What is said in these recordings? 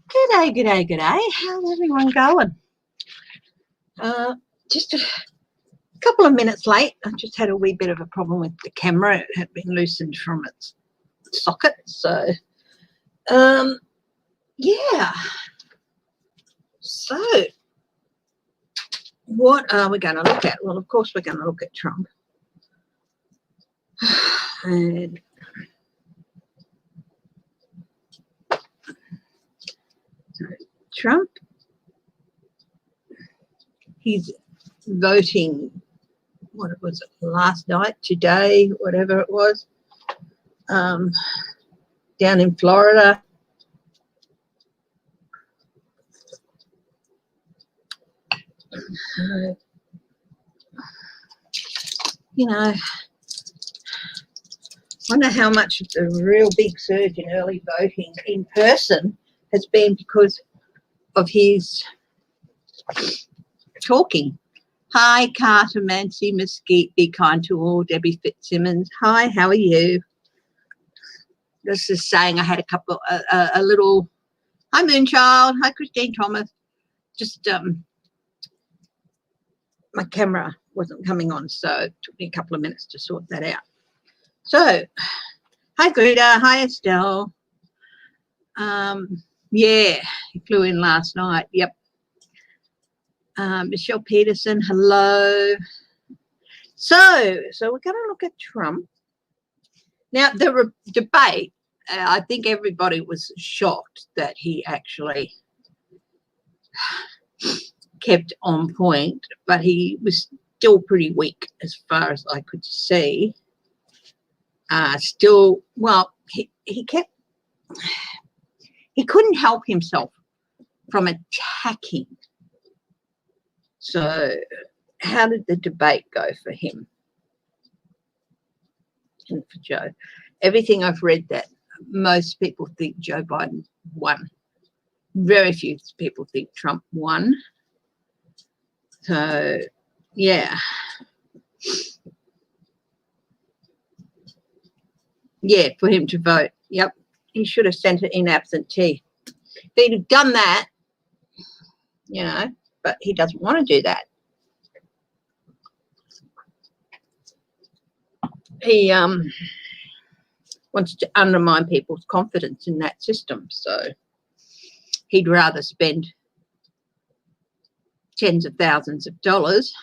G'day, g'day, g'day. How's everyone going? Just a couple of minutes late. I just had a wee bit of a problem with the camera. It had been loosened from its socket. So, yeah. So, what are we going to look at? Well, of course, we're going to look at Trump. And so Trump, he's voting, what was it, last night, today, whatever it was, down in Florida. You know, wonder how much of the real big surge in early voting in person has been because of his talking. Hi, Carter, Mancy, Mesquite, be kind to all. Debbie Fitzsimmons. Hi, how are you? This is saying I had a couple, a little, hi, Moonchild. Hi, Christine Thomas. Just, my camera wasn't coming on, so it took me a couple of minutes to sort that out. So, hi, Greta. Hi, Estelle. Yeah, he flew in last night. Yep. Michelle Peterson, hello. So we're going to look at Trump. Now, the debate, I think everybody was shocked that he actually kept on point, but he was still pretty weak as far as I could see. Still, well, he couldn't help himself from attacking. So how did the debate go for him and for Joe? Everything I've read, that most people think Joe Biden won. Very few people think Trump won. So, yeah. Yeah, for him to vote. Yep. He should have sent it in absentee. If he'd have done that, you know, but he doesn't want to do that. He wants to undermine people's confidence in that system. So he'd rather spend tens of thousands of dollars,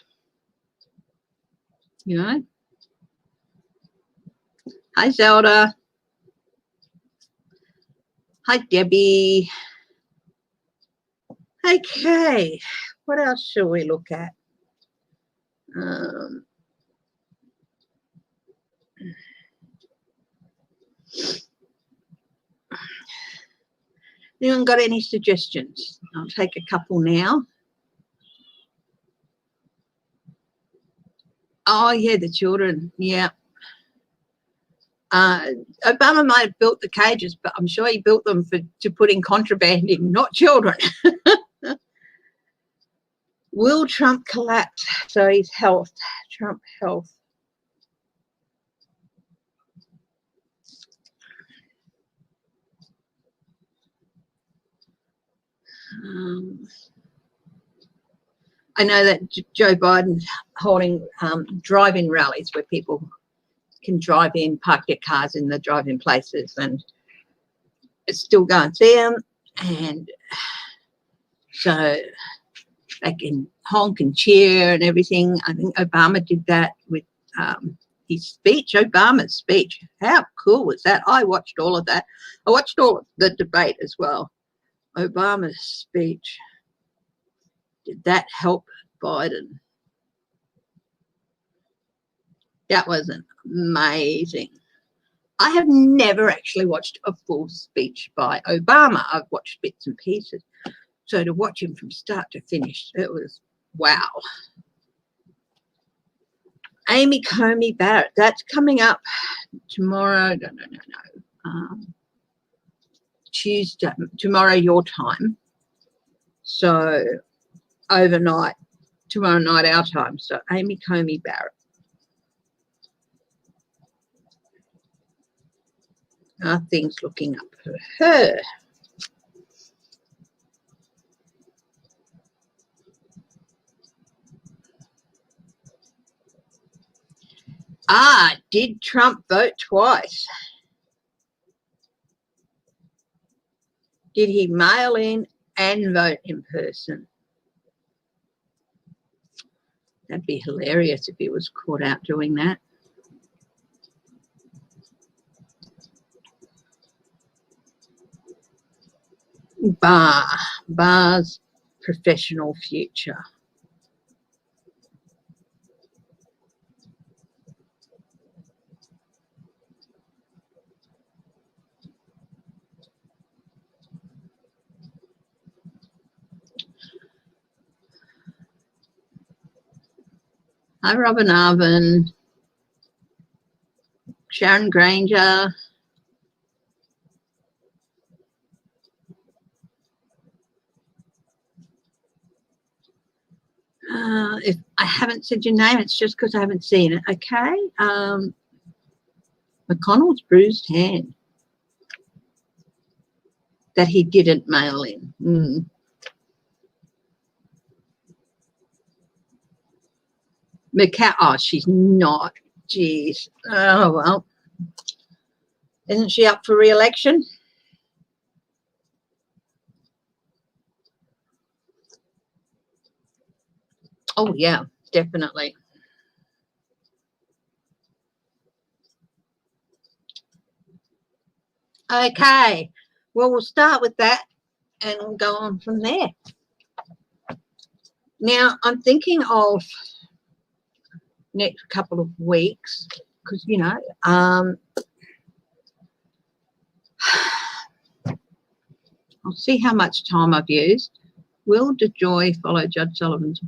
you know. Hi, Zelda. Hi, Debbie. Okay, what else shall we look at? Anyone got any suggestions? I'll take a couple now. Oh, yeah, the children, yeah. Obama might have built the cages, but I'm sure he built them to put in contraband in, not children. Will Trump collapse? So his health, Trump health. I know that Joe Biden's holding drive-in rallies where people can drive in, park their cars in the drive-in places, and it's still going to see them. And so they can honk and cheer and everything. I think Obama did that with his speech, Obama's speech. How cool was that? I watched all of that. I watched all of the debate as well. Obama's speech. Did that help Biden? That was amazing. I have never actually watched a full speech by Obama. I've watched bits and pieces. So to watch him from start to finish, it was wow. Amy Comey Barrett, that's coming up tomorrow. No. Tuesday, tomorrow your time. So overnight, tomorrow night our time. So Amy Comey Barrett. Are things looking up for her? Did Trump vote twice? Did he mail in and vote in person? That'd be hilarious if he was caught out doing that. Barr's professional future. Hi, Robin Arvin. Sharon Granger. If I haven't said your name, it's just because I haven't seen it. Okay. McConnell's bruised hand that he didn't mail in. Oh, she's not. Jeez. Oh, well. Isn't she up for re-election? Oh, yeah, definitely. Okay. Well, we'll start with that and we'll go on from there. Now, I'm thinking of next couple of weeks because, you know, I'll see how much time I've used. Will DeJoy follow Judge Sullivan's?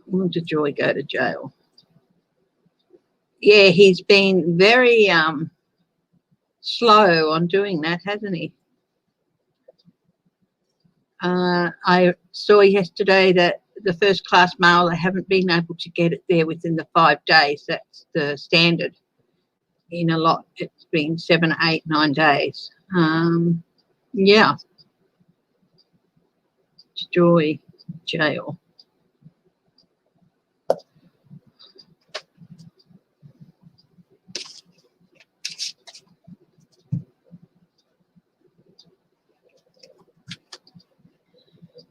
Will DeJoy go to jail? Yeah, he's been very slow on doing that, hasn't he? I saw yesterday that the first class mail, they haven't been able to get it there within the 5 days. That's the standard. In a lot, it's been 7, 8, 9 days. Yeah. Joy jail.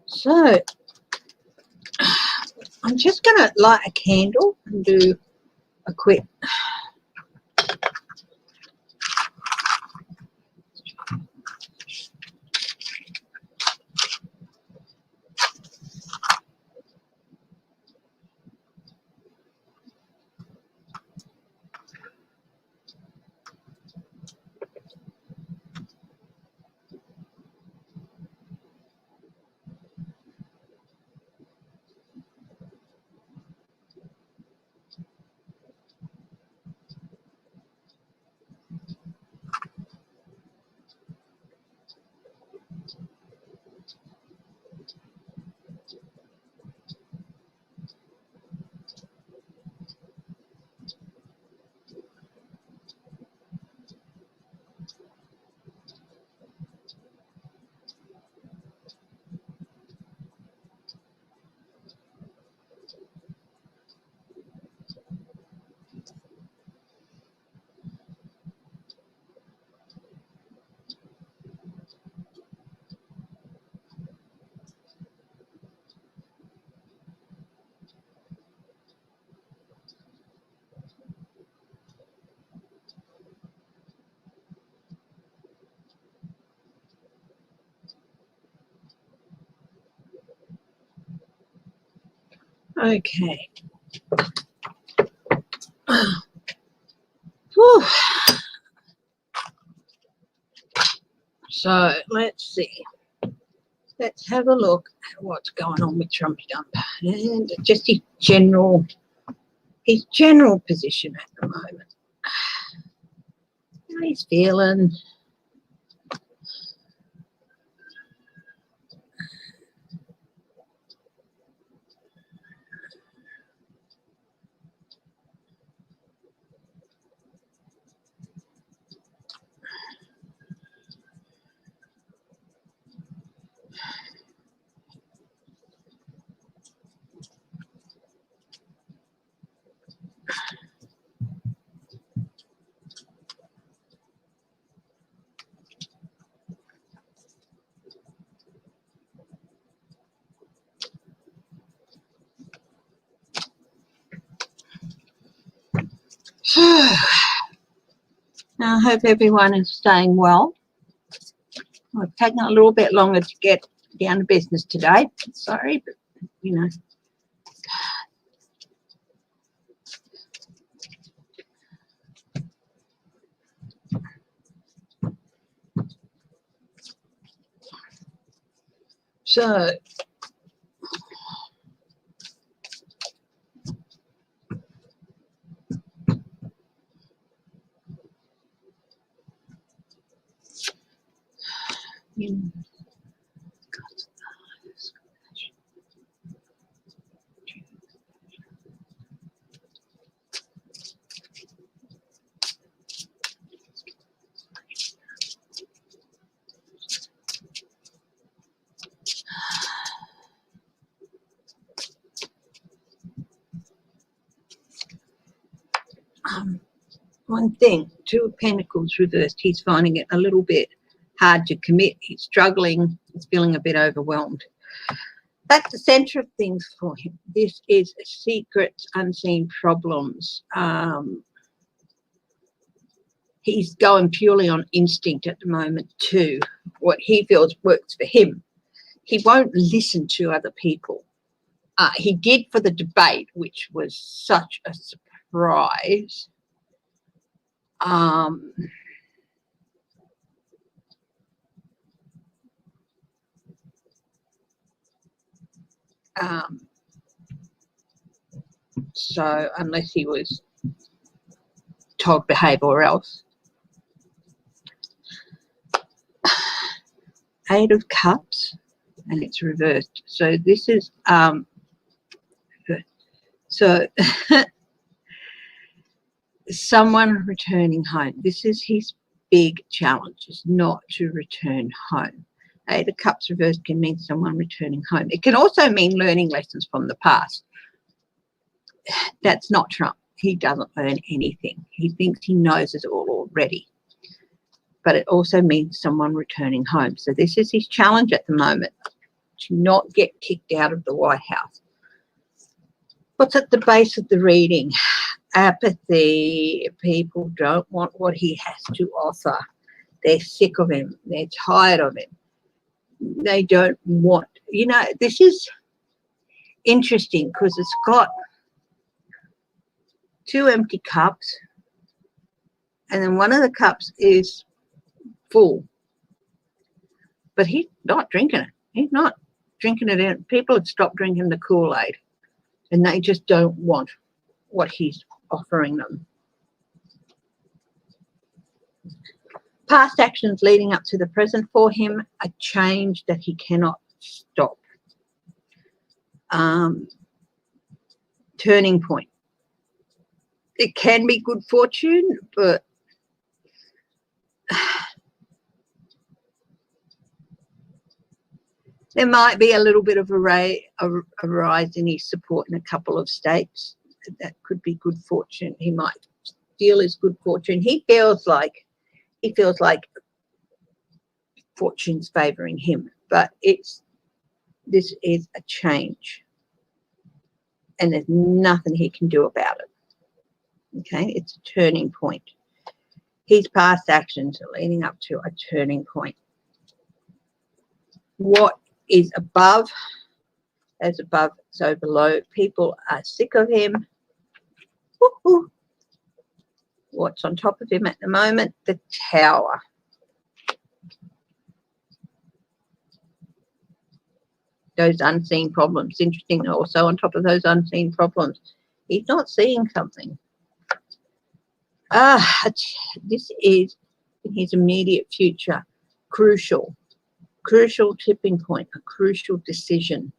So I'm just going to light a candle and do a quick okay. Whew. So let's see. Let's have a look at what's going on with Trumpy Dump and just his general position at the moment. How he's feeling. I hope everyone is staying well. I've taken a little bit longer to get down to business today. Sorry, but you know. So one thing, Two of Pentacles reversed, he's finding it a little bit hard to commit. He's struggling. He's feeling a bit overwhelmed. That's the center of things for him. This is secrets, unseen problems. He's going purely on instinct at the moment too. What he feels works for him. He won't listen to other people. He did for the debate, which was such a surprise. So unless he was told behave or else. Eight of Cups, and it's reversed. So this is someone returning home. This is his big challenge, is not to return home. Eight of Cups reversed can mean someone returning home. It can also mean learning lessons from the past. That's not Trump. He doesn't learn anything. He thinks he knows it all already. But it also means someone returning home. So this is his challenge at the moment, to not get kicked out of the White House. What's at the base of the reading? Apathy. People don't want what he has to offer. They're sick of him. They're tired of him. They don't want, you know, this is interesting because it's got two empty cups, and then one of the cups is full, but he's not drinking it. He's not drinking it in. People have stopped drinking the Kool-Aid, and they just don't want what he's offering them. Past actions leading up to the present for him, a change that he cannot stop. Turning point. It can be good fortune, but there might be a little bit of a rise in his support in a couple of states. That could be good fortune. He might feel is good fortune. He feels like fortune's favoring him, but this is a change, and there's nothing he can do about it. Okay, it's a turning point. His past actions are leading up to a turning point. What is above, as above, so below. People are sick of him. Woo-hoo. What's on top of him at the moment? The Tower. Those unseen problems. Interesting, also on top of those unseen problems, he's not seeing something. This is in his immediate future. Crucial tipping point, a crucial decision,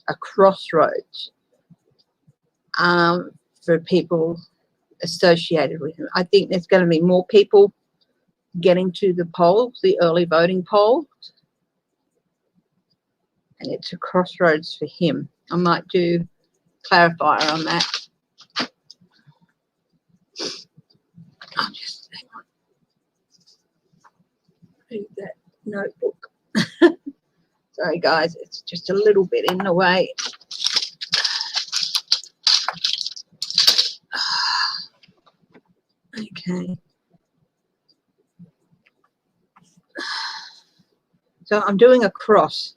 a crossroads for people associated with him. I think there's going to be more people getting to the polls, the early voting polls, and it's a crossroads for him. I might do clarifier on that. I'll just hang on. Read that notebook. Sorry guys, it's just a little bit in the way. Okay. So I'm doing a cross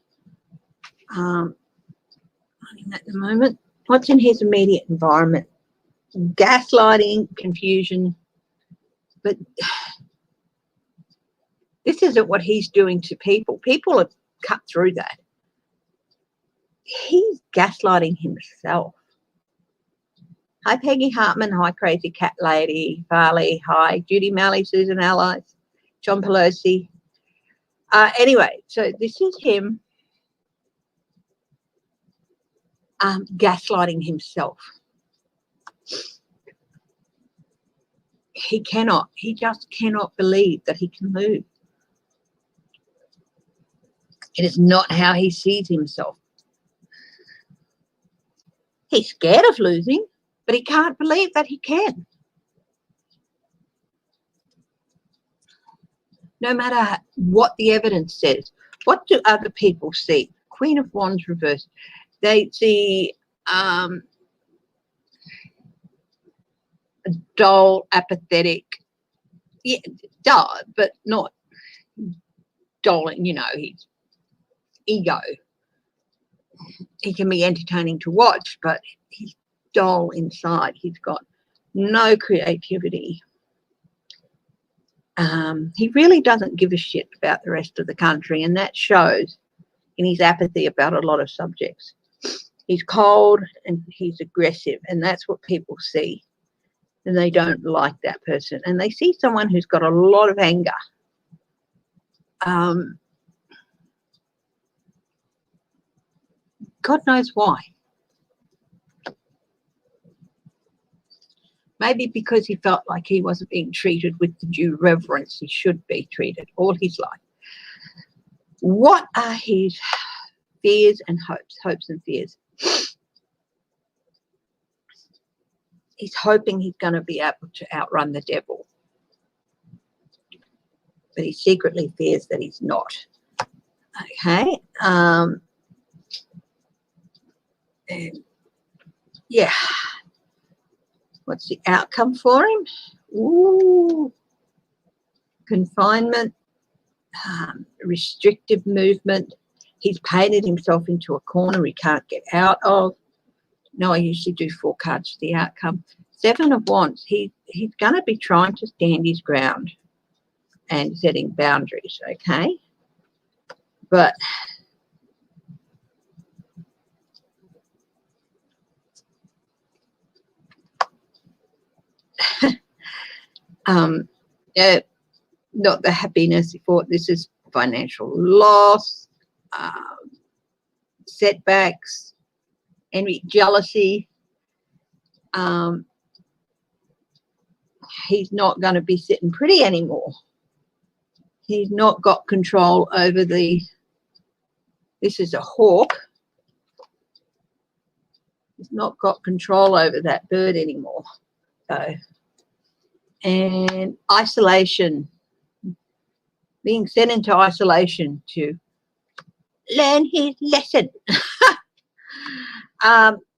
at the moment. What's in his immediate environment? Gaslighting, confusion. But this isn't what he's doing to people. People have cut through that. He's gaslighting himself. Hi, Peggy Hartman. Hi, Crazy Cat Lady. Farley. Hi, Judy Malley, Susan Allies, John Pelosi. Anyway, so this is him gaslighting himself. He just cannot believe that he can lose. It is not how he sees himself. He's scared of losing, but he can't believe that he can. No matter what the evidence says, what do other people see? Queen of Wands reversed. They see a dull, apathetic, yeah, dull, but not dull, you know, his ego. He can be entertaining to watch, but he's dull inside. He's got no creativity. He really doesn't give a shit about the rest of the country, and that shows in his apathy about a lot of subjects. He's cold and he's aggressive, and that's what people see, and they don't like that person. And they see someone who's got a lot of anger. God knows why. Maybe because he felt like he wasn't being treated with the due reverence he should be treated all his life. What are his fears and hopes and fears? He's hoping he's going to be able to outrun the devil, but he secretly fears that he's not. Okay. And yeah. What's the outcome for him? Ooh. Confinement, restrictive movement. He's painted himself into a corner he can't get out of. No, I usually do 4 cards for the outcome. 7 of Wands. He's going to be trying to stand his ground and setting boundaries, okay? But not the happiness he thought. This is financial loss, setbacks, envy, jealousy. He's not going to be sitting pretty anymore. He's not got control over this is a hawk. He's not got control over that bird anymore. So, and isolation, being sent into isolation to learn his lesson.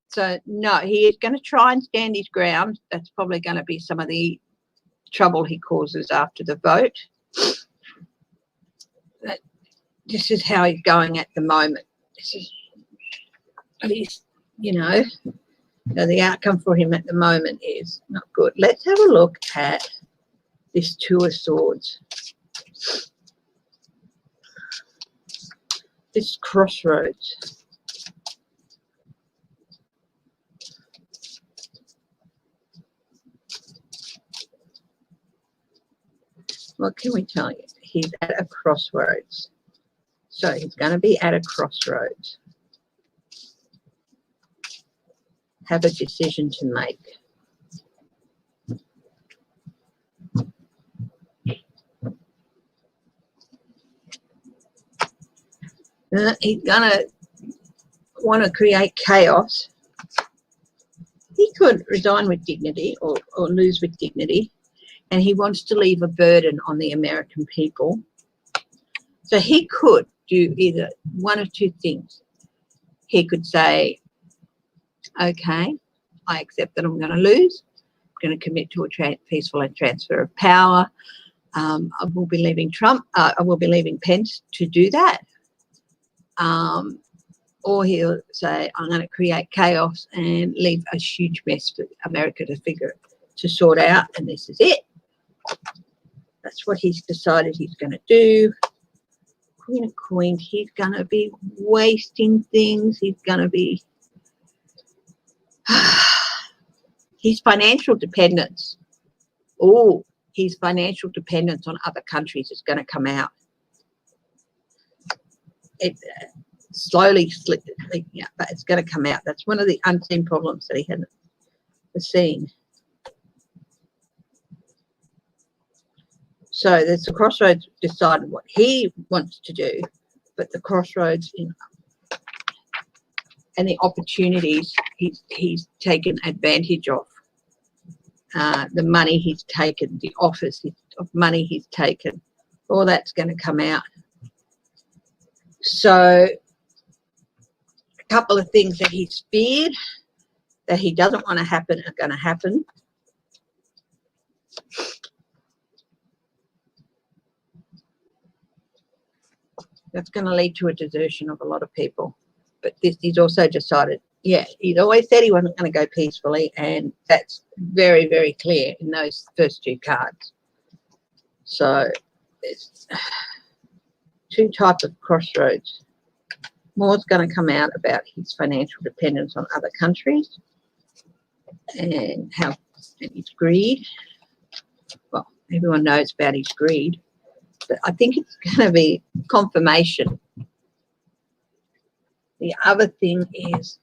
So no, he is going to try and stand his ground. That's probably going to be some of the trouble he causes after the vote. But this is how he's going at the moment. This is at least, you know, the outcome for him at the moment is not good. Let's have a look at this 2 of Swords. This crossroads. What can we tell you? He's at a crossroads. So he's going to be at a crossroads. Have a decision to make. He's going to want to create chaos. He could resign with dignity or lose with dignity. And he wants to leave a burden on the American people. So he could do either one of 2 things. He could say, okay, I accept that I'm going to lose. I'm going to commit to a peaceful transfer of power. I will be leaving Trump. I will be leaving Pence to do that. Or he'll say, I'm going to create chaos and leave a huge mess for America to sort out, and this is it. That's what he's decided he's going to do. Queen of Coins, he's going to be wasting things. He's going to be... his financial dependence. Oh, his financial dependence on other countries is going to come out. It slowly slipped, yeah, but it's going to come out. That's one of the unseen problems that he hadn't seen. So there's the Crossroads decided what he wants to do, but the Crossroads and the opportunities he's taken advantage of. The money he's taken, the offers of money he's taken, all that's going to come out. So a couple of things that he's feared that he doesn't want to happen are going to happen. That's going to lead to a desertion of a lot of people. But he's also decided, yeah, he'd always said he wasn't going to go peacefully, and that's very, very clear in those first two cards. So there's two types of crossroads. More's going to come out about his financial dependence on other countries and his greed. Well, everyone knows about his greed, but I think it's going to be confirmation. The other thing is,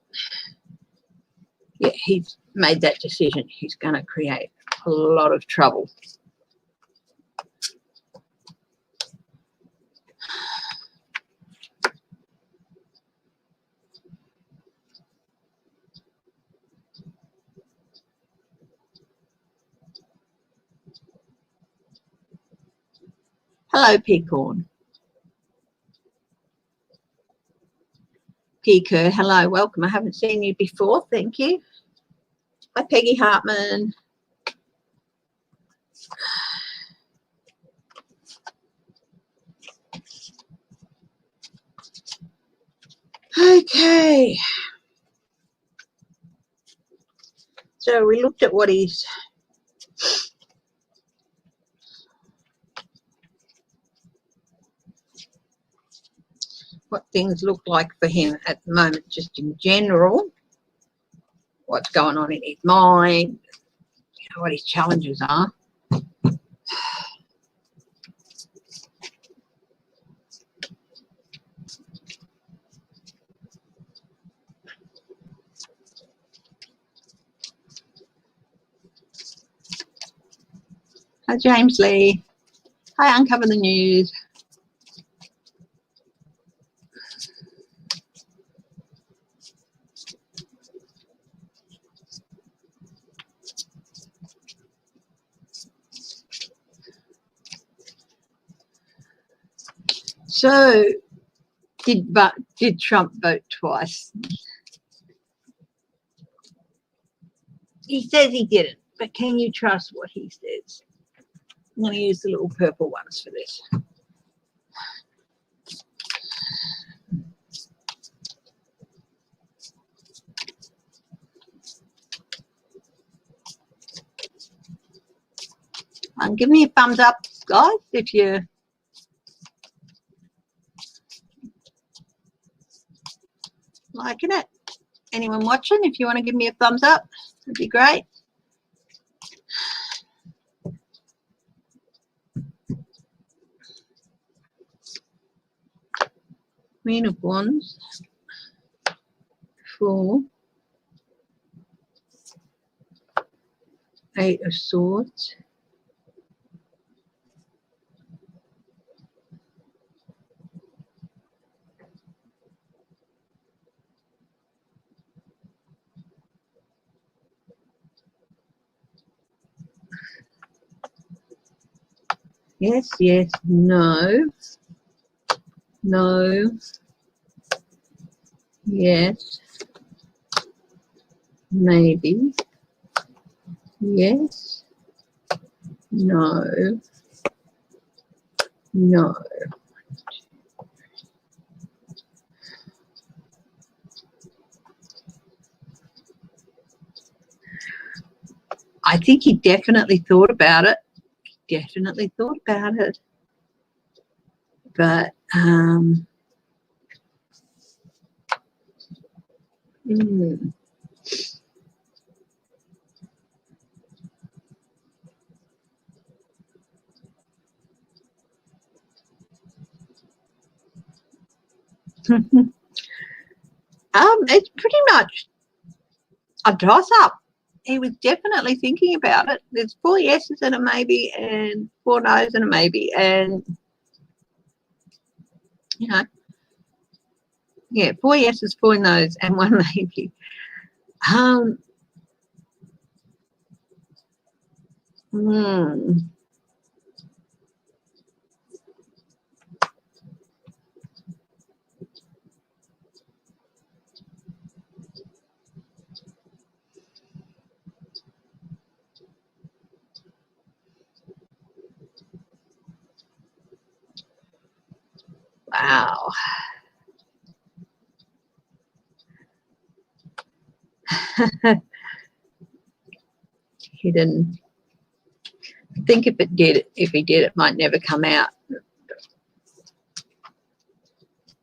yeah, he's made that decision. He's going to create a lot of trouble. Hello, Peacorn. Peaker, hello, welcome. I haven't seen you before. Thank you. Hi, Peggy Hartman. Okay. So we looked at what things look like for him at the moment, just in general, what's going on in his mind, you know, what his challenges are. Hi, James Lee. Hi, Uncover the News. So, did Trump vote twice? He says he didn't, but can you trust what he says? I'm going to use the little purple ones for this. Give me a thumbs up, guys, if you're liking it. Anyone watching, if you want to give me a thumbs up, it'd be great. Queen of Wands, 4, 8 of Swords, yes, yes, no, no, yes, maybe, yes, no, No. I think he definitely thought about it. Definitely thought about it. But it's pretty much a toss-up. He was definitely thinking about it. There's 4 yeses and a maybe, and 4 no's and a maybe, and you know, yeah, 4 yeses, 4 no's, and 1 maybe. Wow. He didn't think if he did, it might never come out.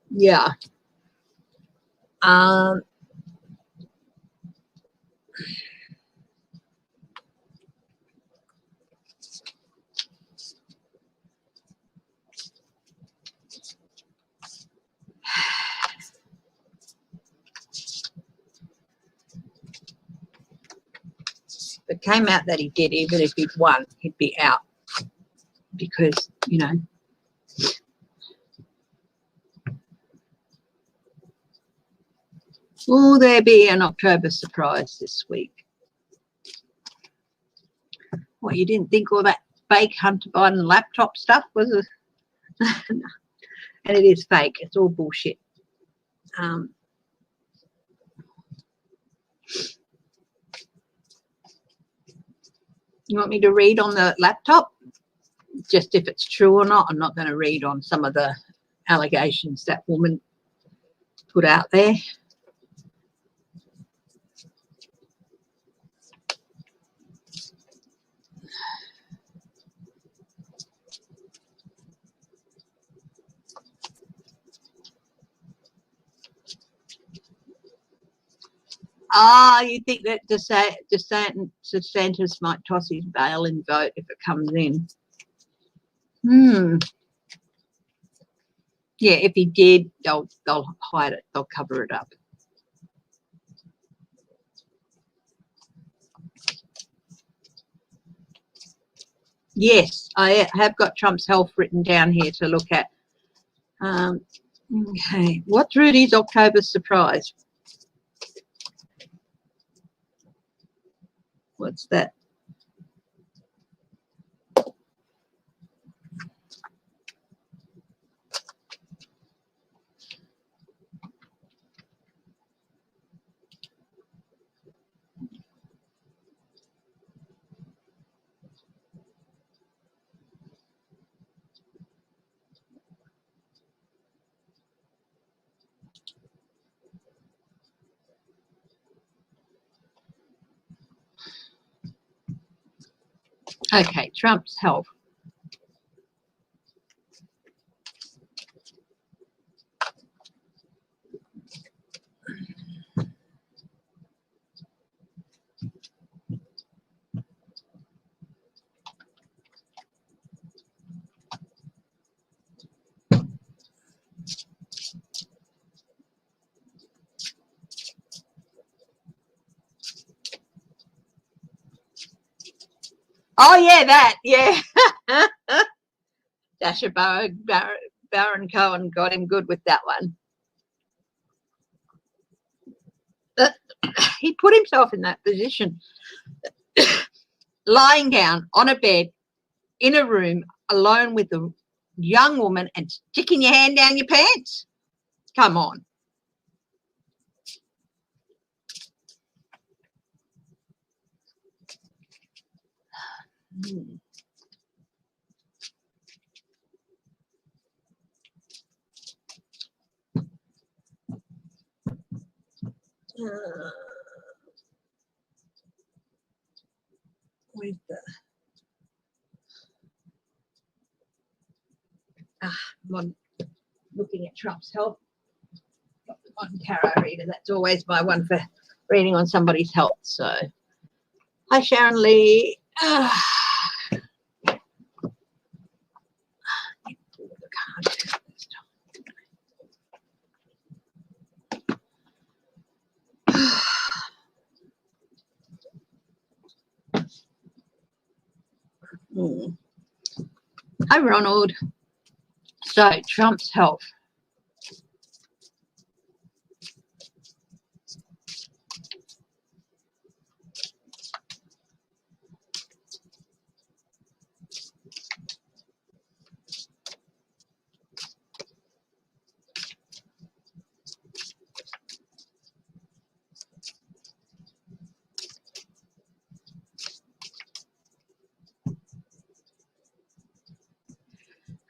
Yeah. If it came out that he did, even if he'd won, he'd be out because, you know, will there be an October surprise this week? What, you didn't think all that fake Hunter Biden laptop stuff was a no. And it is fake. It's all bullshit. You want me to read on the laptop? Just if it's true or not. I'm not going to read on some of the allegations that woman put out there. You think that DeSantis might toss his bail-in vote if it comes in? Yeah, if he did, they'll hide it. They'll cover it up. Yes, I have got Trump's health written down here to look at. Okay, what's Rudy's October surprise? What's that? Okay, Trump's health. Oh, yeah, that, yeah. Sacha Baron Cohen got him good with that one. He put himself in that position, lying down on a bed in a room alone with a young woman and sticking your hand down your pants. Come on. Where's the I'm looking at Trump's health. Got the one tarot reader. That's always my one for reading on somebody's health. So, hi Sharon Lee. Hi Ronald. So Trump's health.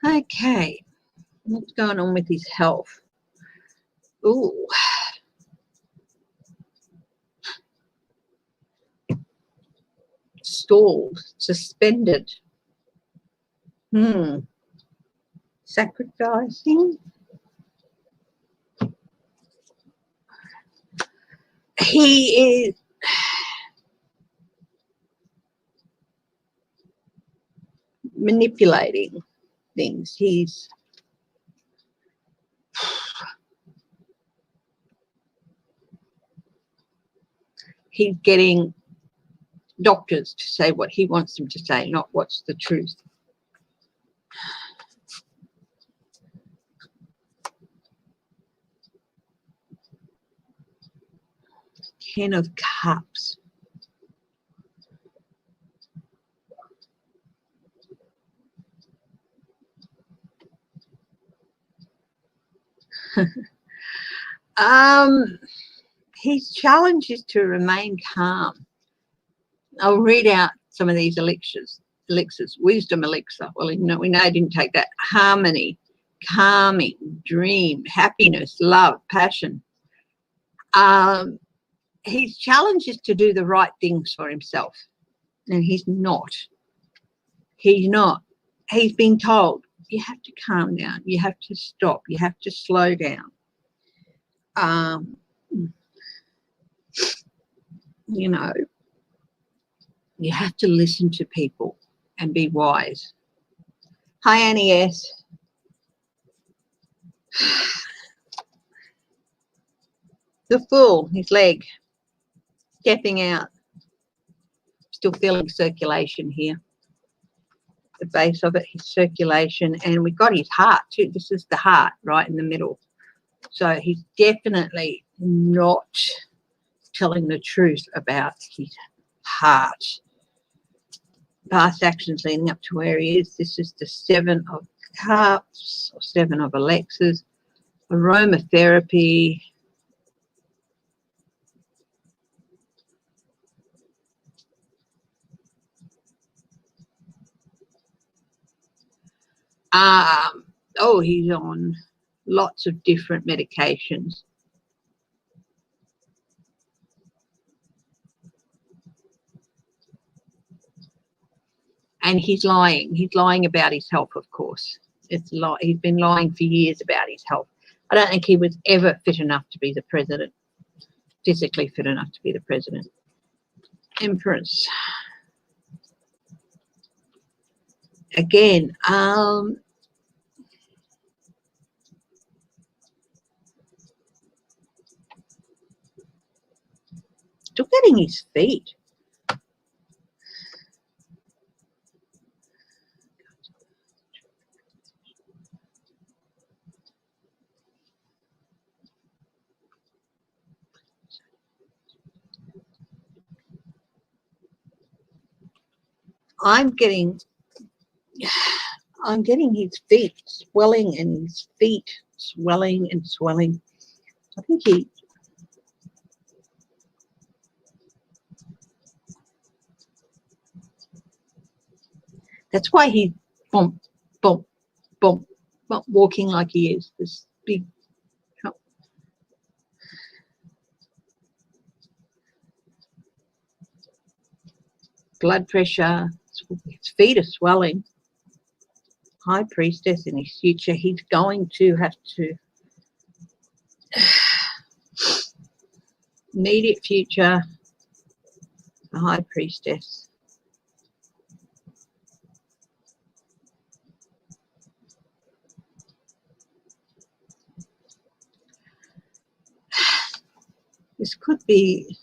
Okay, what's going on with his health? Ooh. Stalled, suspended. Sacrificing. He is manipulating things. He's getting doctors to say what he wants them to say, not what's the truth. Ten of Cups. His challenge is to remain calm. I'll read out some of these elixirs. Wisdom elixir. Well, we know he didn't take that. Harmony, calming, dream, happiness, love, passion. His challenge is to do the right things for himself. And he's not. He's not. He's been told, you have to calm down. You have to stop. You have to slow down. You know, you have to listen to people and be wise. Hi, Annie S. The Fool, his leg, stepping out. Still feeling circulation here. The base of it, his circulation. And we've got his heart too. This is the heart right in the middle. So he's definitely not telling the truth about his heart. Past actions leading up to where he is. This is the Seven of Cups or Seven of Elixirs. Aromatherapy. Oh, he's on lots of different medications. And he's lying. He's lying about his health, of course. He's been lying for years about his health. I don't think he was ever fit enough to be the president, physically fit enough to be the president. Empress. Again, still getting his feet. I'm getting his feet swelling and his feet swelling and swelling. I think that's why he's bump, bump, bump, bump, walking like he is. This big. blood pressure, his feet are swelling. High priestess in his future, he's going to have to immediate future, the high priestess. This could be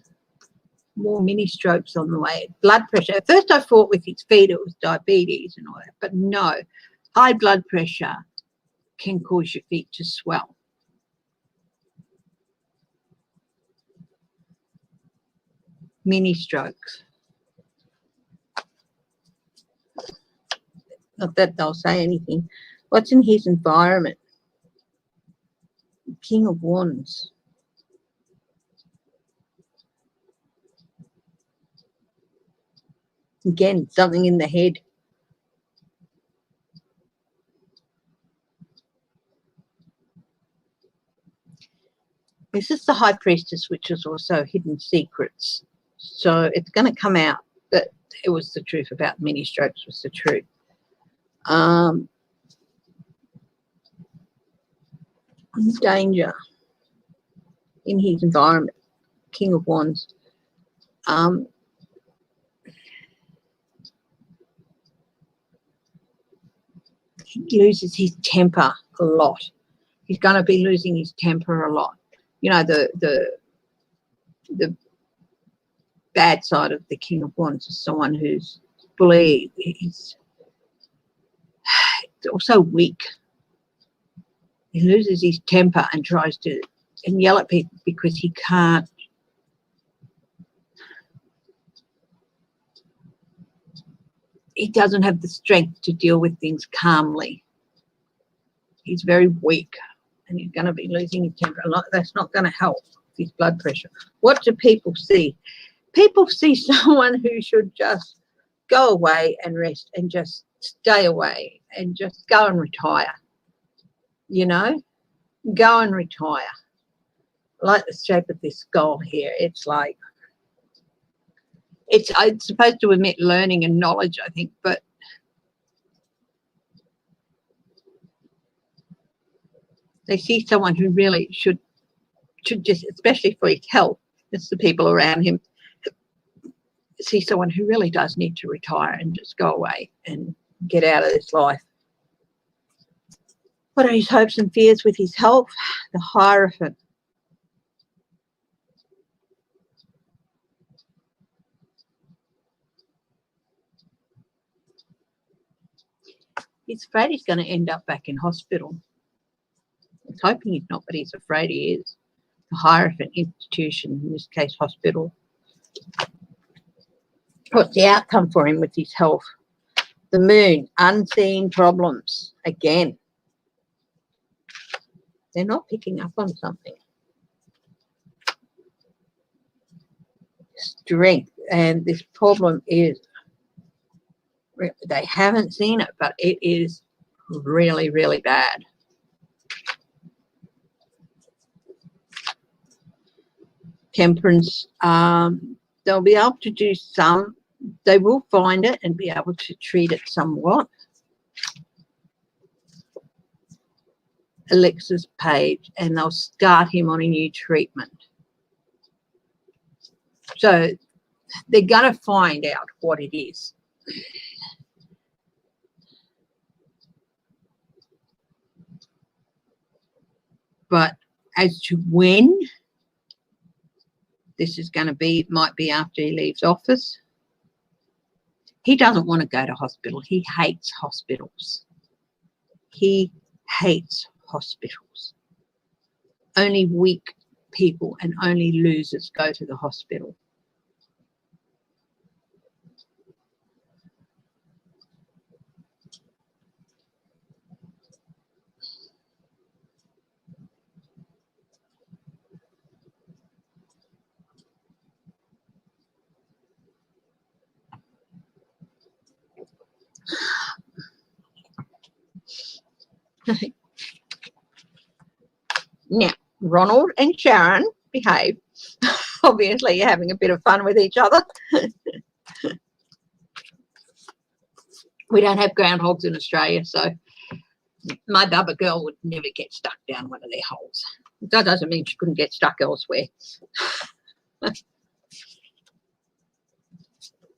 more mini strokes on the way. Blood pressure. At first I thought with his feet it was diabetes and all that, but no. High blood pressure can cause your feet to swell. Mini strokes. Not that they'll say anything. What's in his environment? King of Wands. Again, something in the head. This is the high priestess, which is also hidden secrets. So it's going to come out that it was the truth about mini strokes was the truth. Danger in his environment. King of Wands. He loses his temper a lot. He's going to be losing his temper a lot. You know, the bad side of the King of Wands is someone who's bully. He's also weak. He loses his temper and tries to yell at people because he can't. He doesn't have the strength to deal with things calmly. He's very weak and he's going to be losing his temper a lot. That's not going to help his blood pressure. What do people see? People see someone who should just go away and rest and just stay away and just go and retire. You know, go and retire. I like the shape of this skull here. It's like, it's supposed to emit learning and knowledge, I think, but they see someone who really should just, especially for his health, it's the people around him, see someone who really does need to retire and just go away and get out of this life. What are his hopes and fears with his health? The Hierophant. He's afraid he's going to end up back in hospital. He's hoping he's not, but he's afraid he is. The Hierophant institution, in this case hospital. What's the outcome for him with his health? The Moon, unseen problems. Again, they're not picking up on something. Strength, and this problem is, they haven't seen it, but it is really, really bad. Temperance, they'll be able to do some, they will find it and be able to treat it somewhat. Alexa's page, and they'll start him on a new treatment. So they're going to find out what it is. But as to when this is going to be, might be after he leaves office. He doesn't want to go to hospital. He hates hospitals. He hates hospitals. Only weak people and only losers go to the hospital. Now, Ronald and Sharon behave. Obviously, you're having a bit of fun with each other. We don't have groundhogs in Australia, so my bubba girl would never get stuck down one of their holes. That doesn't mean she couldn't get stuck elsewhere.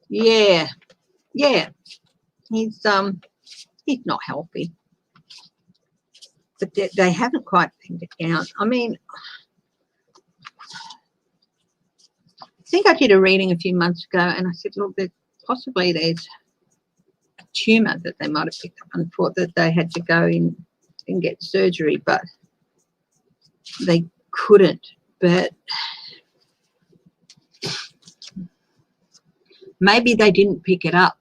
Yeah, he's not healthy, but they haven't quite pinned it down. I mean, I think I did a reading a few months ago, and I said, look, there's a tumour that they might have picked up and thought that they had to go in and get surgery, but they couldn't. But maybe they didn't pick it up.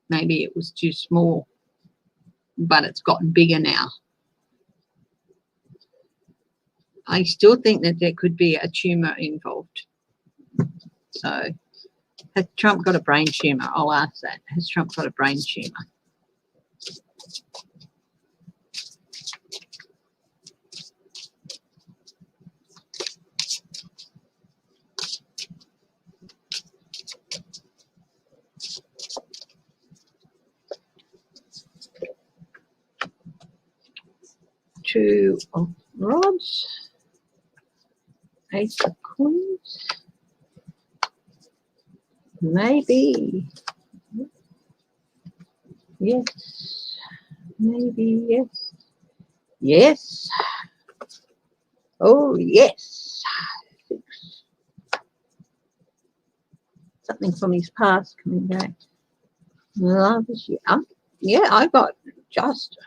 Maybe it was too small, but it's gotten bigger now. I still think that there could be a tumour involved. So, has Trump got a brain tumour? I'll ask that. Has Trump got a brain tumour? Two of rods, ace of coins, maybe, yes, maybe, yes, yes, oh yes, something from his past coming back. Love this year. Yeah, I got just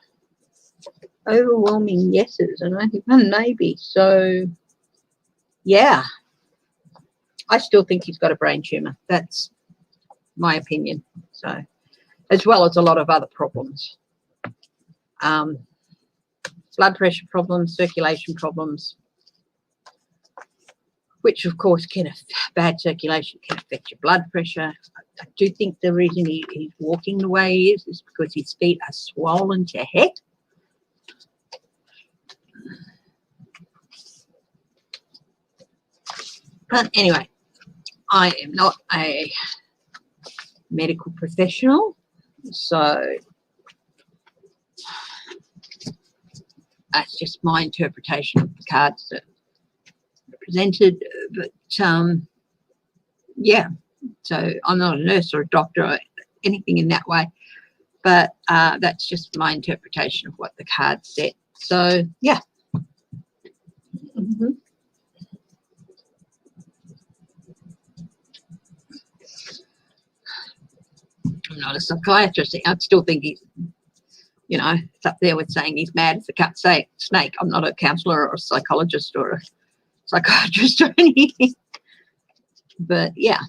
overwhelming yeses, and I think maybe. So, yeah, I still think he's got a brain tumour. That's my opinion. So, as well as a lot of other problems, blood pressure problems, circulation problems, which of course bad circulation can affect your blood pressure. I do think the reason he's walking the way he is because his feet are swollen to heck. But anyway, I am not a medical professional, so that's just my interpretation of the cards that are presented. But yeah, so I'm not a nurse or a doctor or anything in that way, but that's just my interpretation of what the cards said. So yeah. I'm not a psychiatrist. I still think he's, it's up there with saying he's mad as a cut snake. I'm not a counsellor or a psychologist or a psychiatrist or anything. But yeah.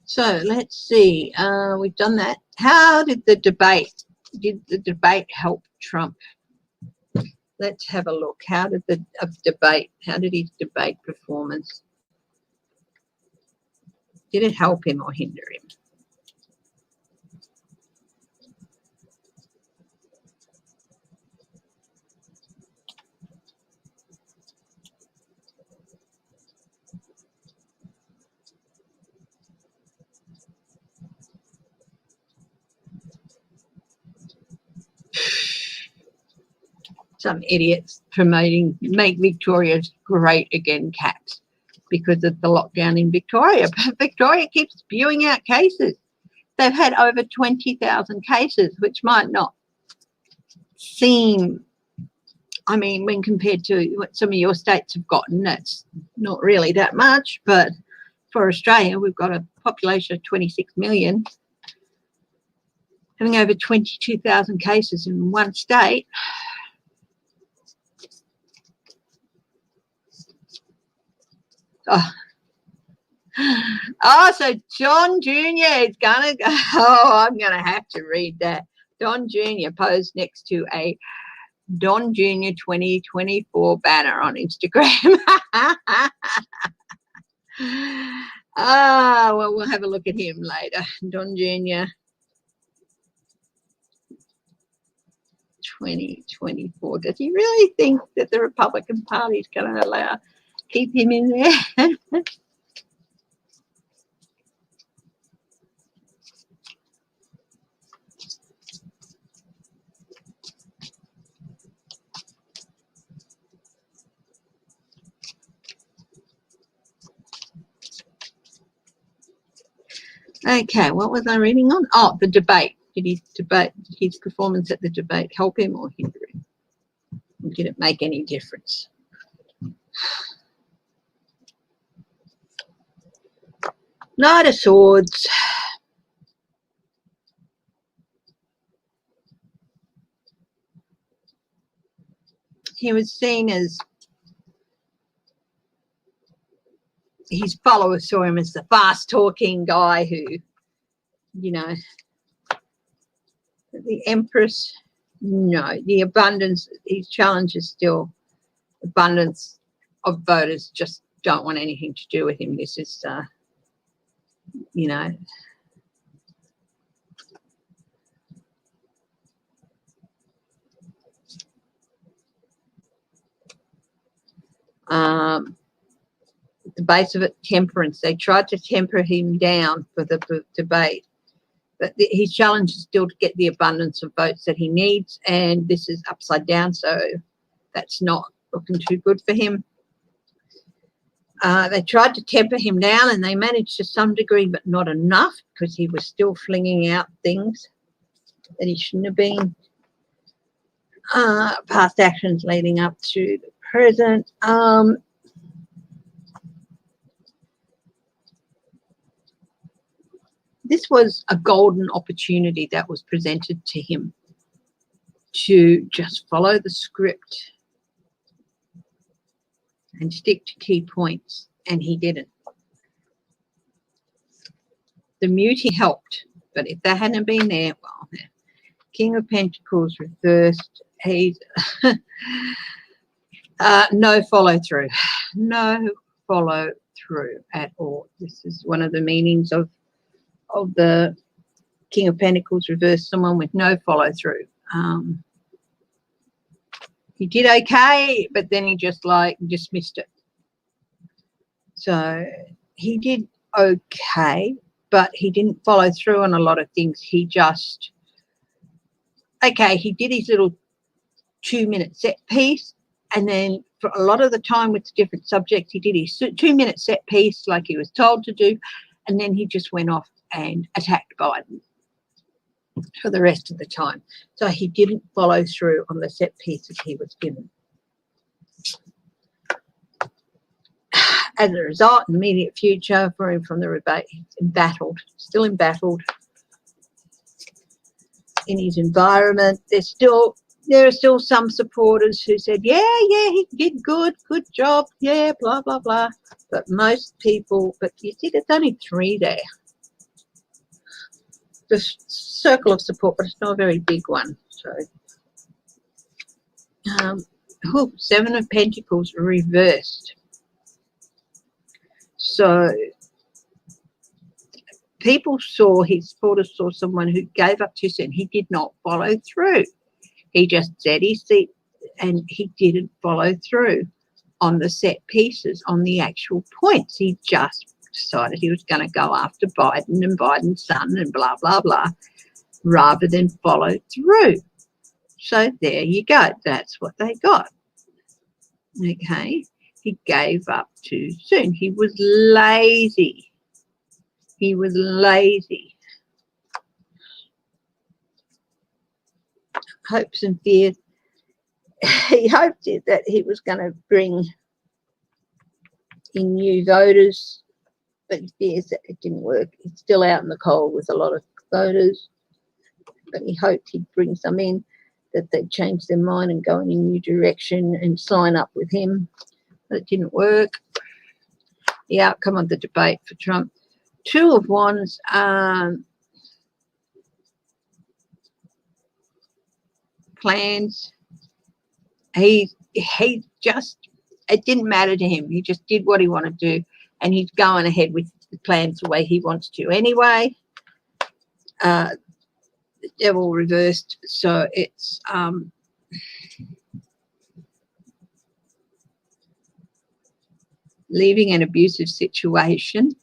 So let's see. We've done that. How did the debate help Trump? Let's have a look. How did his debate performance, did it help him or hinder him? Some idiots promoting make Victoria great again caps because of the lockdown in Victoria. But Victoria keeps spewing out cases. They've had over 20,000 cases, which might not seem, I mean, when compared to what some of your states have gotten, that's not really that much. But for Australia, we've got a population of 26 million, having over 22,000 cases in one state. Oh, so John Jr. is going to go. Oh, I'm going to have to read that. John Jr. posed next to a Don Jr. 2024 banner on Instagram. Well, we'll have a look at him later. Don Jr. 2024. Does he really think that the Republican Party is going to keep him in there? Okay, what was I reading on? Oh, the debate. Did his performance at the debate help him or hinder him? Did it make any difference? Knight of Swords. He was seen as, his followers saw him as the fast-talking guy who, you know, the Empress, no, the abundance, his challenge is still abundance of voters just don't want anything to do with him. This is, you know, the base of it, temperance. They tried to temper him down for the debate, but his challenge is still to get the abundance of votes that he needs, and this is upside down, so that's not looking too good for him. They tried to temper him down, and they managed to some degree, but not enough, because he was still flinging out things that he shouldn't have been. Past actions leading up to the present. This was a golden opportunity that was presented to him to just follow the script and stick to key points, and he didn't. The muting helped, but if that hadn't been there, well, King of Pentacles reversed. He's no follow through, no follow through at all. This is one of the meanings of the King of Pentacles reversed, someone with no follow through. He did okay, but then he just dismissed it. So he did okay, but he didn't follow through on a lot of things. He just, okay, he did his little 2-minute set piece, and then for a lot of the time with the different subjects, he did his 2-minute set piece like he was told to do, and then he just went off and attacked Biden for the rest of the time. So he didn't follow through on the set pieces he was given. As a result, in the immediate future for him from the debate, he's embattled, still embattled in his environment. There are still some supporters who said, yeah, he did good job, yeah, blah, blah, blah. But most people, but you see, there's only 3 there. The circle of support, but it's not a very big one. So, 7 of Pentacles reversed. So people saw, his supporters saw someone who gave up too soon. He did not follow through. He just said his seat, and he didn't follow through on the set pieces, on the actual points. He just decided he was going to go after Biden and Biden's son and blah, blah, blah, rather than follow through. So there you go. That's what they got. Okay. He gave up too soon. He was lazy. He was lazy. Hopes and fears. He hoped that he was going to bring in new voters, but he fears that it didn't work. He's still out in the cold with a lot of voters, but he hoped he'd bring some in, that they'd change their mind and go in a new direction and sign up with him, but it didn't work. The outcome of the debate for Trump. 2 of Wands, plans, he just, it didn't matter to him. He just did what he wanted to do, and he's going ahead with the plans the way he wants to anyway. The devil reversed, so it's leaving an abusive situation.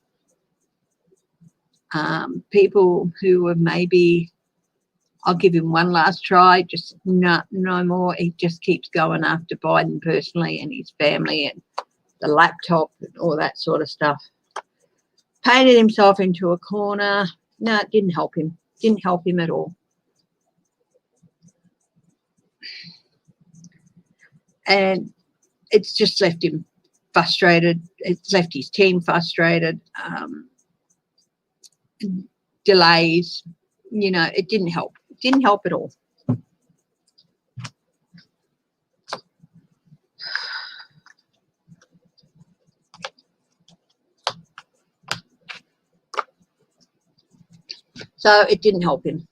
People who were maybe, I'll give him one last try, just no more. He just keeps going after Biden personally and his family and the laptop and all that sort of stuff. Painted himself into a corner. No, it didn't help him. Didn't help him at all. And it's just left him frustrated. It's left his team frustrated. Delays, you know, it didn't help. It didn't help at all. So it didn't help him.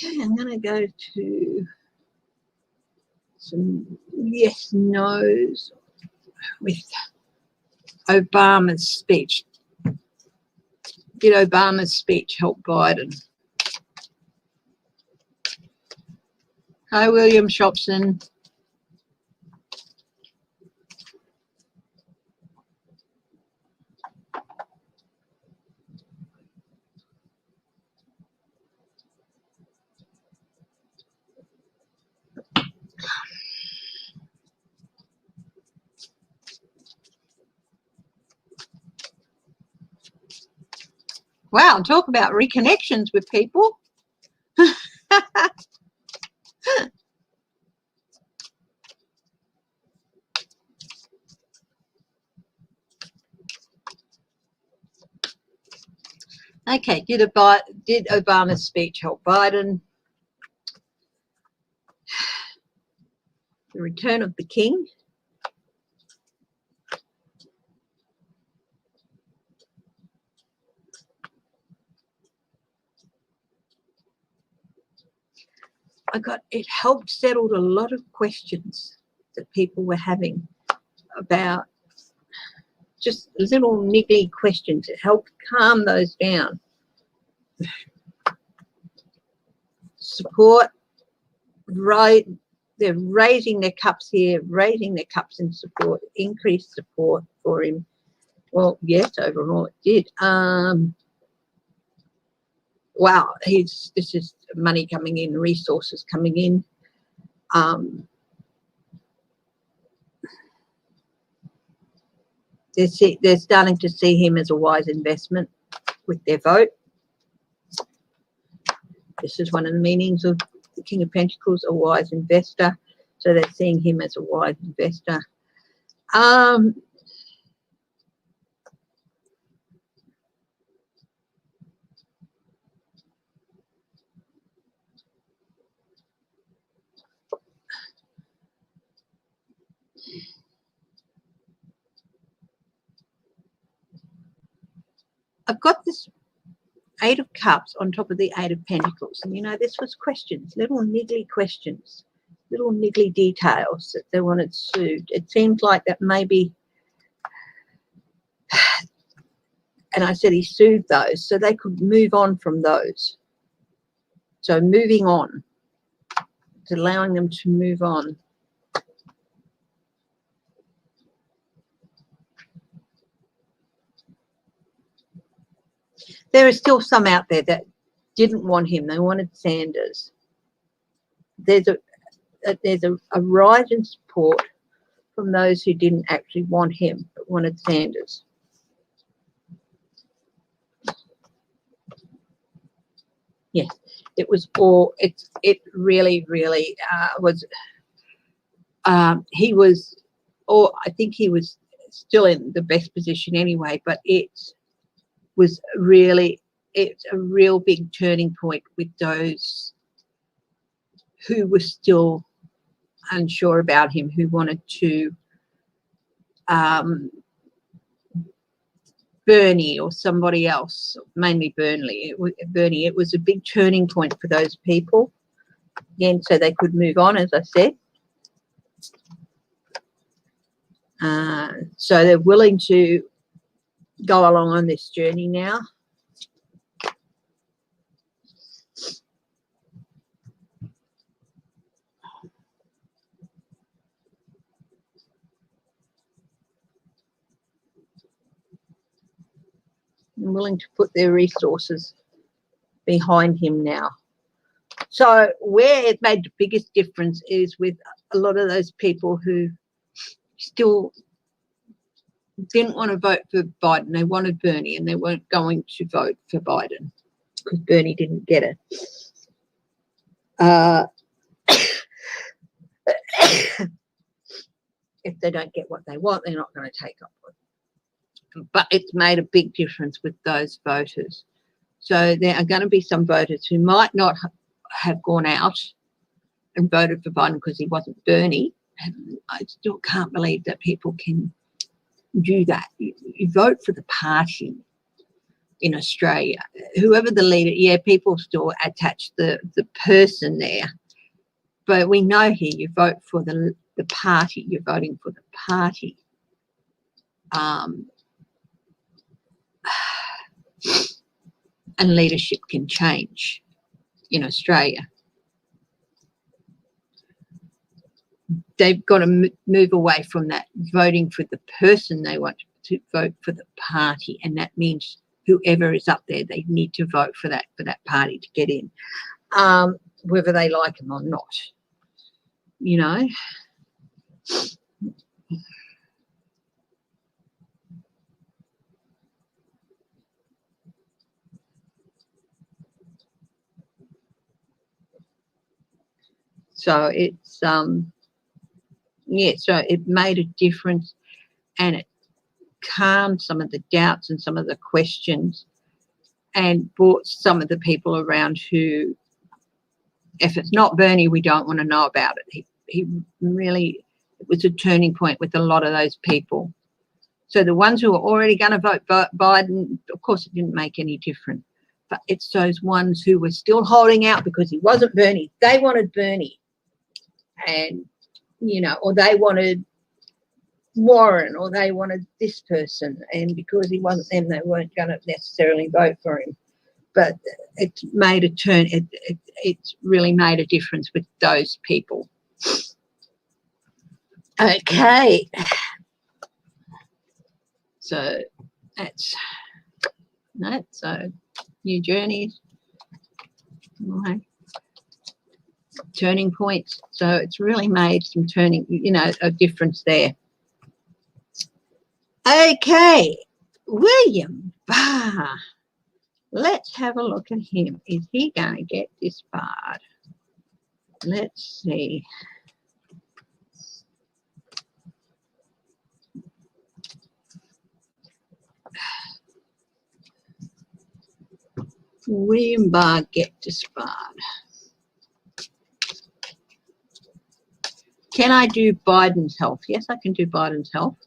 Okay, I'm going to go to some yes, no's with Obama's speech. Did Obama's speech help Biden? Hi, William Shopson. Wow, talk about reconnections with people. Okay, did Obama's speech help Biden? The return of the king. It helped settle a lot of questions that people were having about just little niggly questions. It helped calm those down. Support, right? They're raising their cups here, raising their cups in support, increased support for him. Well, yes, overall it did. Wow, this is money coming in, resources coming in. They're starting to see him as a wise investment with their vote. This is one of the meanings of the King of Pentacles, a wise investor. So they're seeing him as a wise investor. I've got this Eight of Cups on top of the Eight of Pentacles. And, you know, this was questions, little niggly questions, little niggly details that they wanted soothed. It seems like that maybe, and I said he soothed those so they could move on from those. So moving on, it's allowing them to move on. There are still some out there that didn't want him. They wanted Sanders. There's a rise in support from those who didn't actually want him but wanted Sanders. Yes, It was all, it really, really was, he was, or I think he was still in the best position anyway, but it was really, it's a real big turning point with those who were still unsure about him, who wanted to Bernie or somebody else, mainly Bernie. It was a big turning point for those people, again, so they could move on, as I said. So they're willing to go along on this journey now. And willing to put their resources behind him now. So where it made the biggest difference is with a lot of those people who still didn't want to vote for Biden. They wanted Bernie, and they weren't going to vote for Biden because Bernie didn't get it. If they don't get what they want, they're not going to take up with it. But it's made a big difference with those voters. So there are going to be some voters who might not have gone out and voted for Biden because he wasn't Bernie. And I still can't believe that people can do that. You vote for the party in Australia, whoever the leader. Yeah, people still attach the person there, but we know here you vote for the party. You're voting for the party. And leadership can change in Australia. They've got to move away from that voting for the person. They want to vote for the party, and that means whoever is up there, they need to vote for that party to get in, whether they like them or not. You know. So it's yeah, so it made a difference, and it calmed some of the doubts and some of the questions, and brought some of the people around who, if it's not Bernie, we don't want to know about it. He really, it was a turning point with a lot of those people. So the ones who were already going to vote Biden, of course it didn't make any difference, but it's those ones who were still holding out because he wasn't Bernie. They wanted Bernie, and you know, or they wanted Warren, or they wanted this person, and because he wasn't them, they weren't going to necessarily vote for him. But it made a turn. It's really made a difference with those people. Okay, so that's so new journeys, turning points. So it's really made some turning, you know, a difference there. Okay, William Barr. Let's have a look at him. Is he going to get disbarred? Let's see. William Barr get disbarred. Can I do Biden's health? Yes, I can do Biden's health.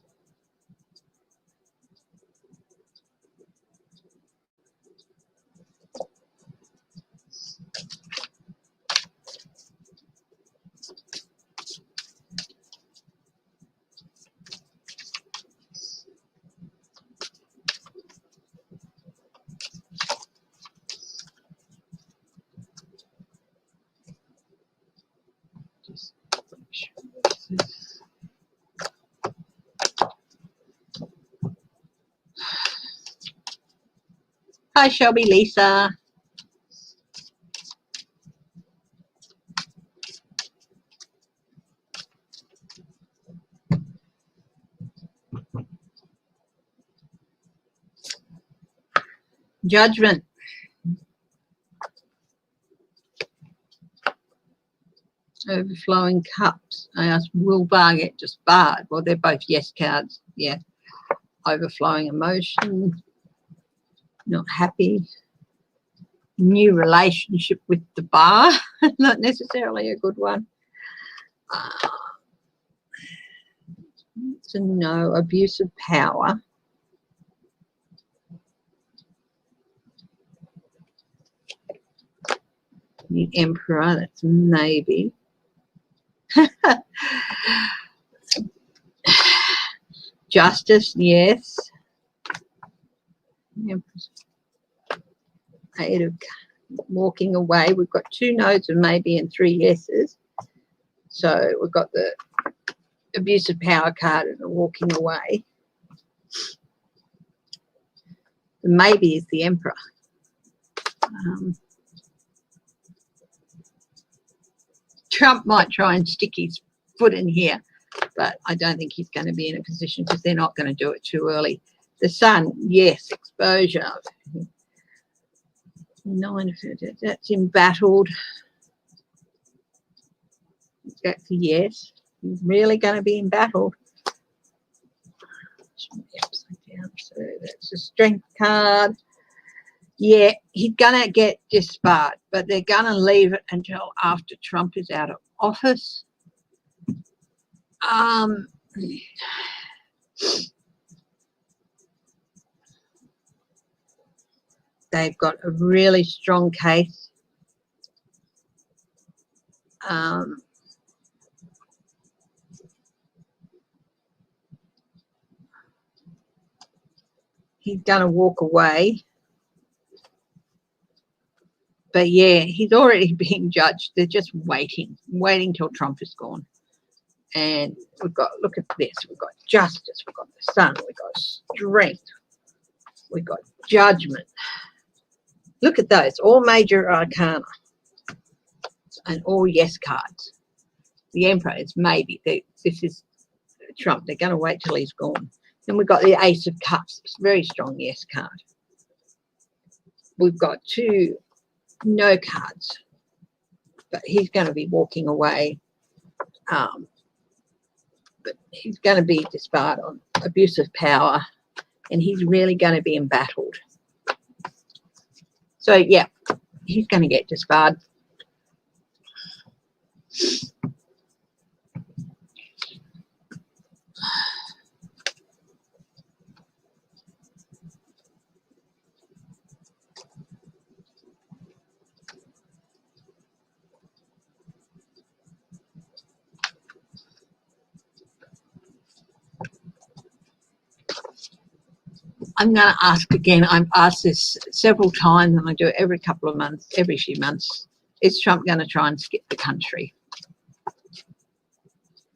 Hi, Shelby, Lisa. Judgment. Overflowing cups. I asked, will bar get disbarred? Well, they're both yes cards. Yeah. Overflowing emotion. Not happy. New relationship with the bar. Not necessarily a good one. It's a no. Abuse of power. The Emperor. That's maybe. Justice, yes. Eight of walking away. We've got 2 no's and maybe and 3 yeses. So we've got the abuse of power card and the walking away. The maybe is the Emperor. Trump might try and stick his foot in here, but I don't think he's going to be in a position because they're not going to do it too early. The Sun, yes, exposure. 9, that's embattled. That's a yes. He's really going to be embattled. Upside down, so that's a strength card. Yeah, he's going to get disbarred, but they're going to leave it until after Trump is out of office. They've got a really strong case. He's going to walk away. But yeah, he's already being judged. They're just waiting till Trump is gone. And we've got, look at this, we've got justice, we've got the Sun, we've got strength, we've got judgment. Look at those, all major arcana and all yes cards. The Emperor is maybe. This is Trump. They're going to wait till he's gone. Then we've got the Ace of Cups. It's a very strong yes card. We've got 2 no cards, but he's going to be walking away. But he's going to be disbarred on abuse of power, and he's really going to be embattled. So, yeah, he's going to get disbarred. I'm going to ask again. I've asked this several times, and I do it every couple of months, every few months. Is Trump going to try and skip the country?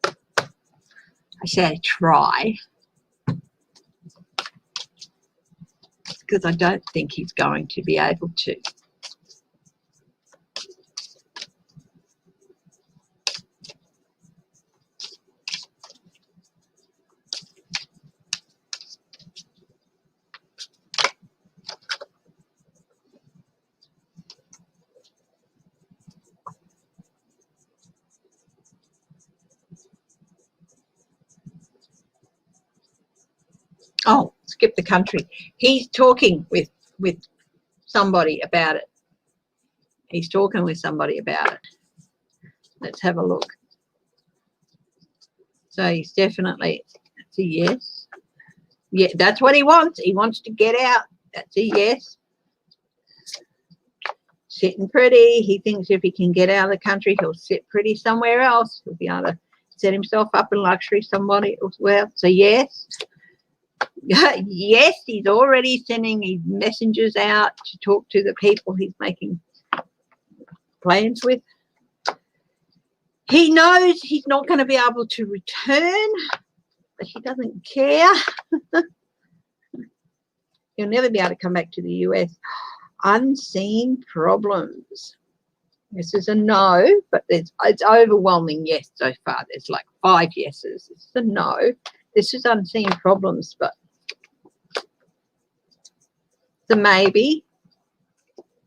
I say try, because I don't think he's going to be able to. Oh, skip the country. He's talking with somebody about it. He's talking with somebody about it. Let's have a look. So he's definitely, that's a yes. Yeah, that's what he wants. He wants to get out. That's a yes. Sitting pretty. He thinks if he can get out of the country, he'll sit pretty somewhere else. He'll be able to set himself up in luxury somebody else. Well, so yes. Yes, he's already sending his messengers out to talk to the people he's making plans with. He knows he's not going to be able to return, but he doesn't care. He'll never be able to come back to the US. Unseen problems. This is a no, but it's overwhelming yes so far. There's like 5 yeses. It's a no. This is unseen problems, but the maybe.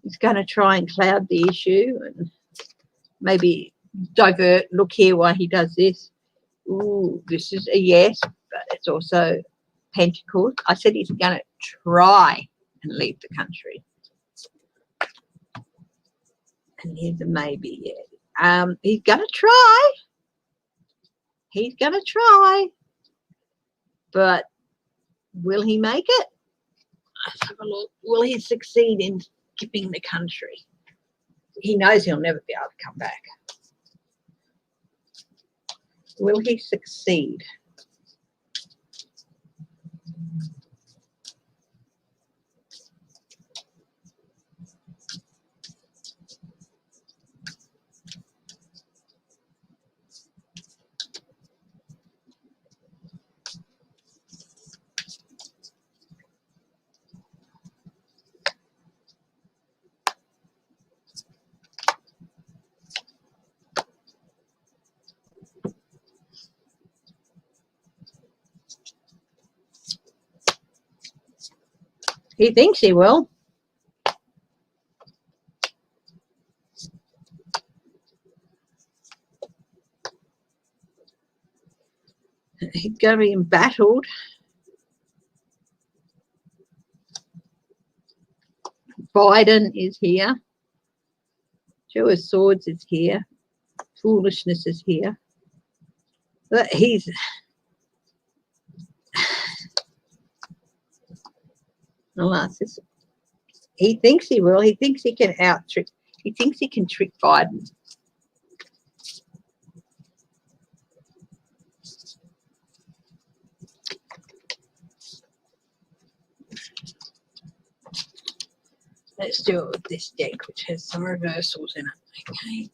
He's going to try and cloud the issue and maybe divert. Look here why he does this. Ooh, this is a yes, but it's also pentacles. I said he's going to try and leave the country. And here's a maybe, yeah. He's going to try. He's going to try. But will he make it? Let's have a look. Will he succeed in skipping the country? He knows he'll never be able to come back. Will he succeed? He thinks he will. He's going to be embattled. Biden is here. Two of Swords is here. Foolishness is here. But he's... He thinks he will. He thinks he can out-trick. He thinks he can trick Biden. Let's do it with this deck, which has some reversals in it. Okay.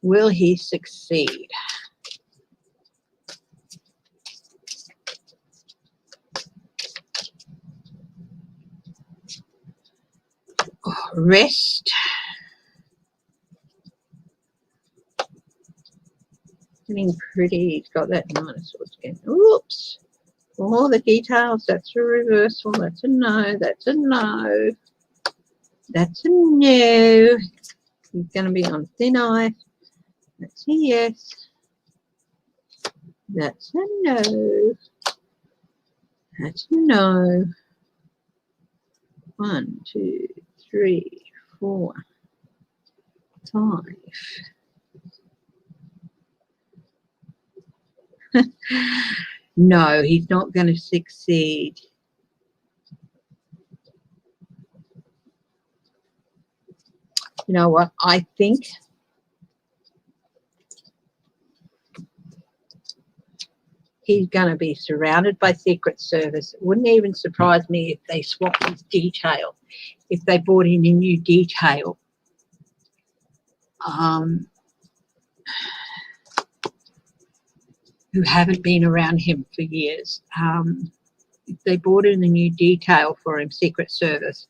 Will he succeed? Oh, rest. Getting pretty. He's got that minus again. Oops. All the details. That's a reversal. That's a no. That's a no. That's a no. He's going to be on thin ice. That's a yes. That's a no. That's a no. 1, 2, 3, 4, 5. No, he's not going to succeed. You know what? I think he's going to be surrounded by Secret Service. It wouldn't even surprise me if they swapped his detail, if they brought in a new detail. Who haven't been around him for years. If they brought in a new detail for him, Secret Service,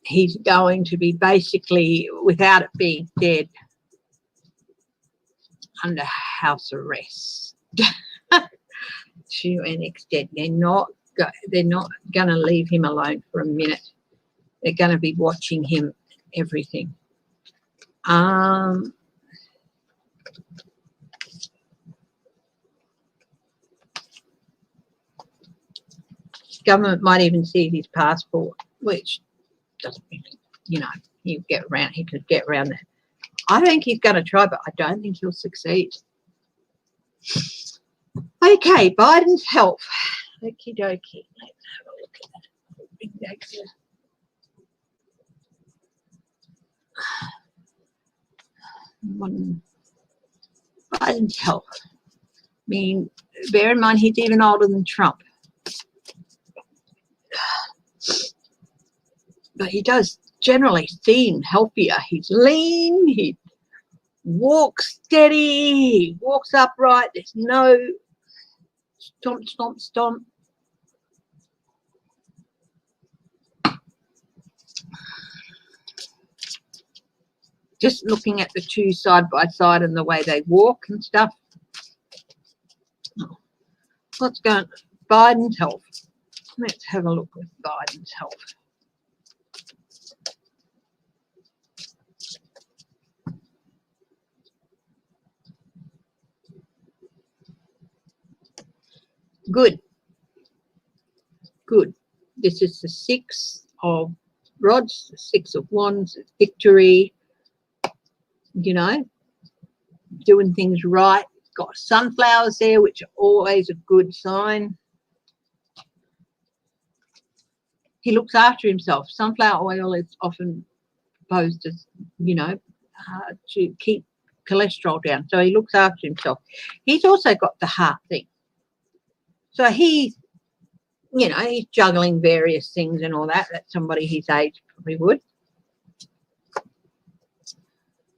he's going to be basically, without it being dead, under house arrest. To an extent. They're not going to leave him alone for a minute. They're going to be watching him, everything. Government might even seize his passport, which doesn't really, you know, he could get around that. I think he's going to try, but I don't think he'll succeed. Okay, Biden's health. Okie dokie. Let's have a look at that. Big deck here. Biden's health. I mean, bear in mind he's even older than Trump. But he does generally seem healthier. He's lean, he walks steady, he walks upright, there's no stomp, stomp, stomp. Just looking at the two side by side and the way they walk and stuff. Oh, what's going on? Biden's health. Let's have a look at Biden's health. Good. Good. This is the 6 of rods, the 6 of wands, victory, you know, doing things right. Got sunflowers there, which are always a good sign. He looks after himself. Sunflower oil is often proposed as, you know, to keep cholesterol down. So he looks after himself. He's also got the heart thing. So he's, you know, he's juggling various things and all that. That somebody his age probably would.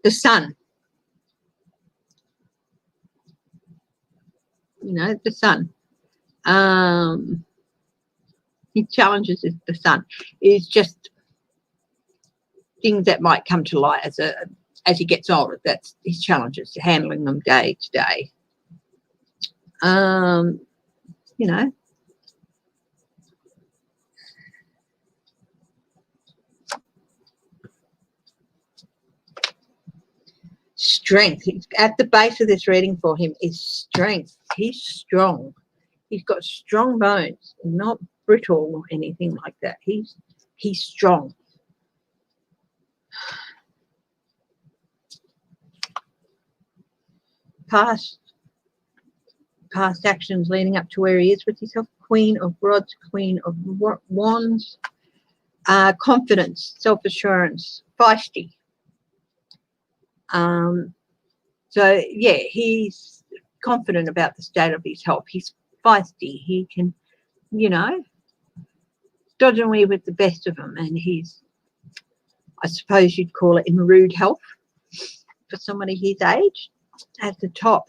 The sun. You know, the sun. He challenges the sun. It's just things that might come to light as he gets older. That's his challenges, handling them day to day. You know, strength. At the base of this reading for him is strength. He's strong. He's got strong bones, not brittle or anything like that. He's strong. Past actions leading up to where he is with himself. Queen of rods, Queen of wands. Confidence, self-assurance, feisty. So yeah, he's confident about the state of his health. He's feisty. He can, you know, dodge and weave with the best of them, and he's, I suppose you'd call it, in rude health for somebody his age. At the top,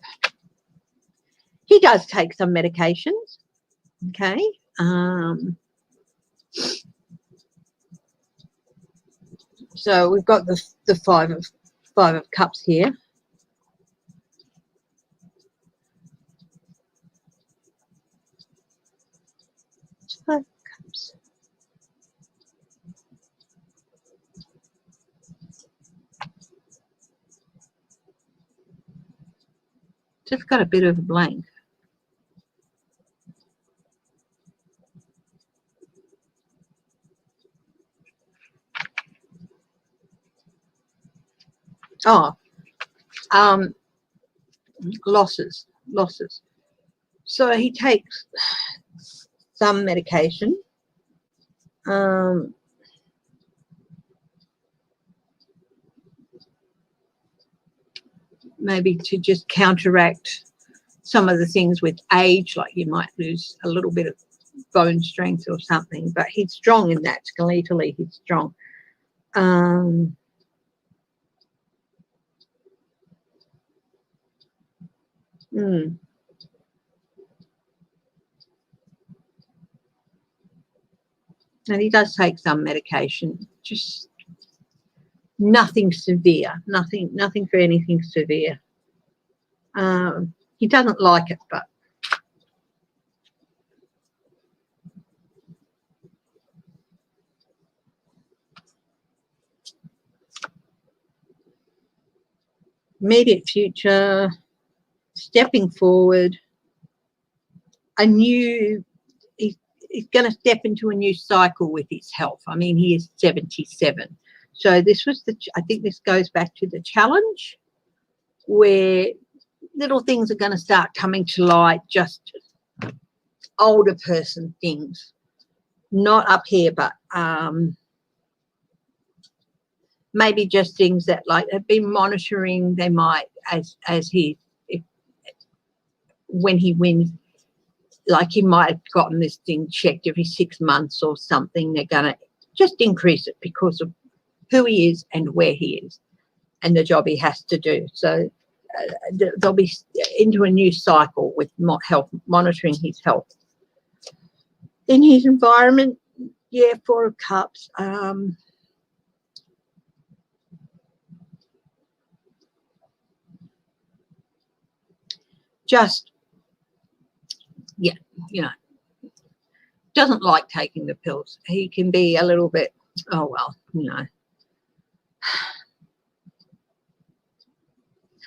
he does take some medications. Okay. So we've got the five of cups here. Five cups. Just got a bit of a blank. Oh, losses. So he takes some medication. Maybe to just counteract some of the things with age, like you might lose a little bit of bone strength or something, but he's strong in that. Skeletally, he's strong. And he does take some medication, just nothing severe, nothing for anything severe. He doesn't like it, but immediate future, stepping forward, he's going to step into a new cycle with his health. I mean, he is 77. So this was I think this goes back to the challenge where little things are going to start coming to light, just older person things, not up here, but maybe just things that like have been monitoring. They might, when he wins, like he might have gotten this thing checked every 6 months or something. They're going to just increase it because of who he is and where he is and the job he has to do. So they'll be into a new cycle with health, monitoring his health. In his environment, yeah, 4 of cups. Just, yeah, you know, doesn't like taking the pills. He can be a little bit, oh, well, you know.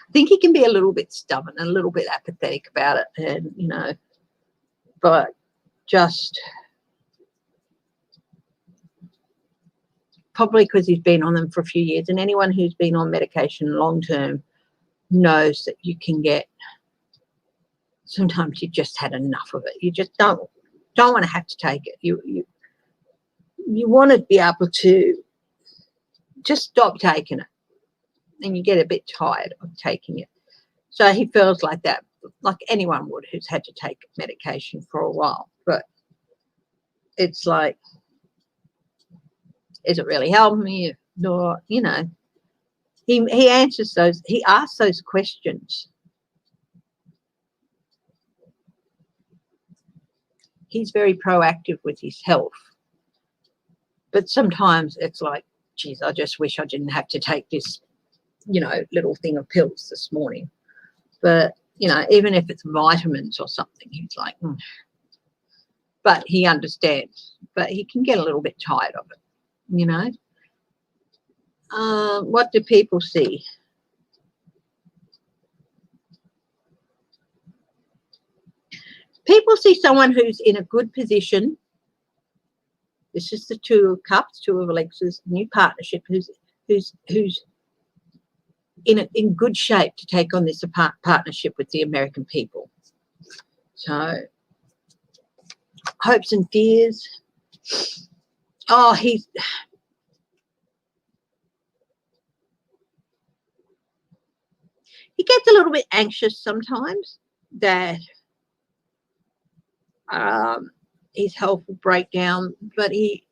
I think he can be a little bit stubborn, a little bit apathetic about it, and, you know, but just probably because he's been on them for a few years, and anyone who's been on medication long term knows that you can get, sometimes you just had enough of it. You just don't want to have to take it. You want to be able to just stop taking it, and you get a bit tired of taking it. So he feels like that, like anyone would who's had to take medication for a while. But it's like, is it really helping me? Or, you know, he answers those, he asks those questions. He's very proactive with his health. But sometimes it's like, geez, I just wish I didn't have to take this, you know, little thing of pills this morning. But, you know, even if it's vitamins or something, he's like, But he understands. But he can get a little bit tired of it, you know. What do people see? People see someone who's in a good position. This is the Two of Cups, Two of Elixir's new partnership, who's in good shape to take on this partnership with the American people. So, hopes and fears. Oh, he gets a little bit anxious sometimes that his health will break down, but he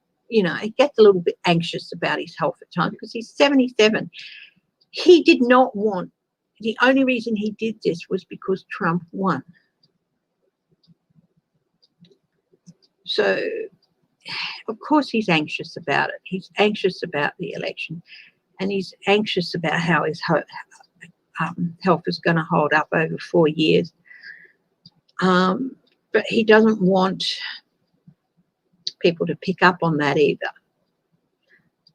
gets a little bit anxious about his health at times because he's 77. He did not want, the only reason he did this was because Trump won. So, of course, he's anxious about it. He's anxious about the election, and he's anxious about how his health is going to hold up over 4 years. But he doesn't want people to pick up on that either.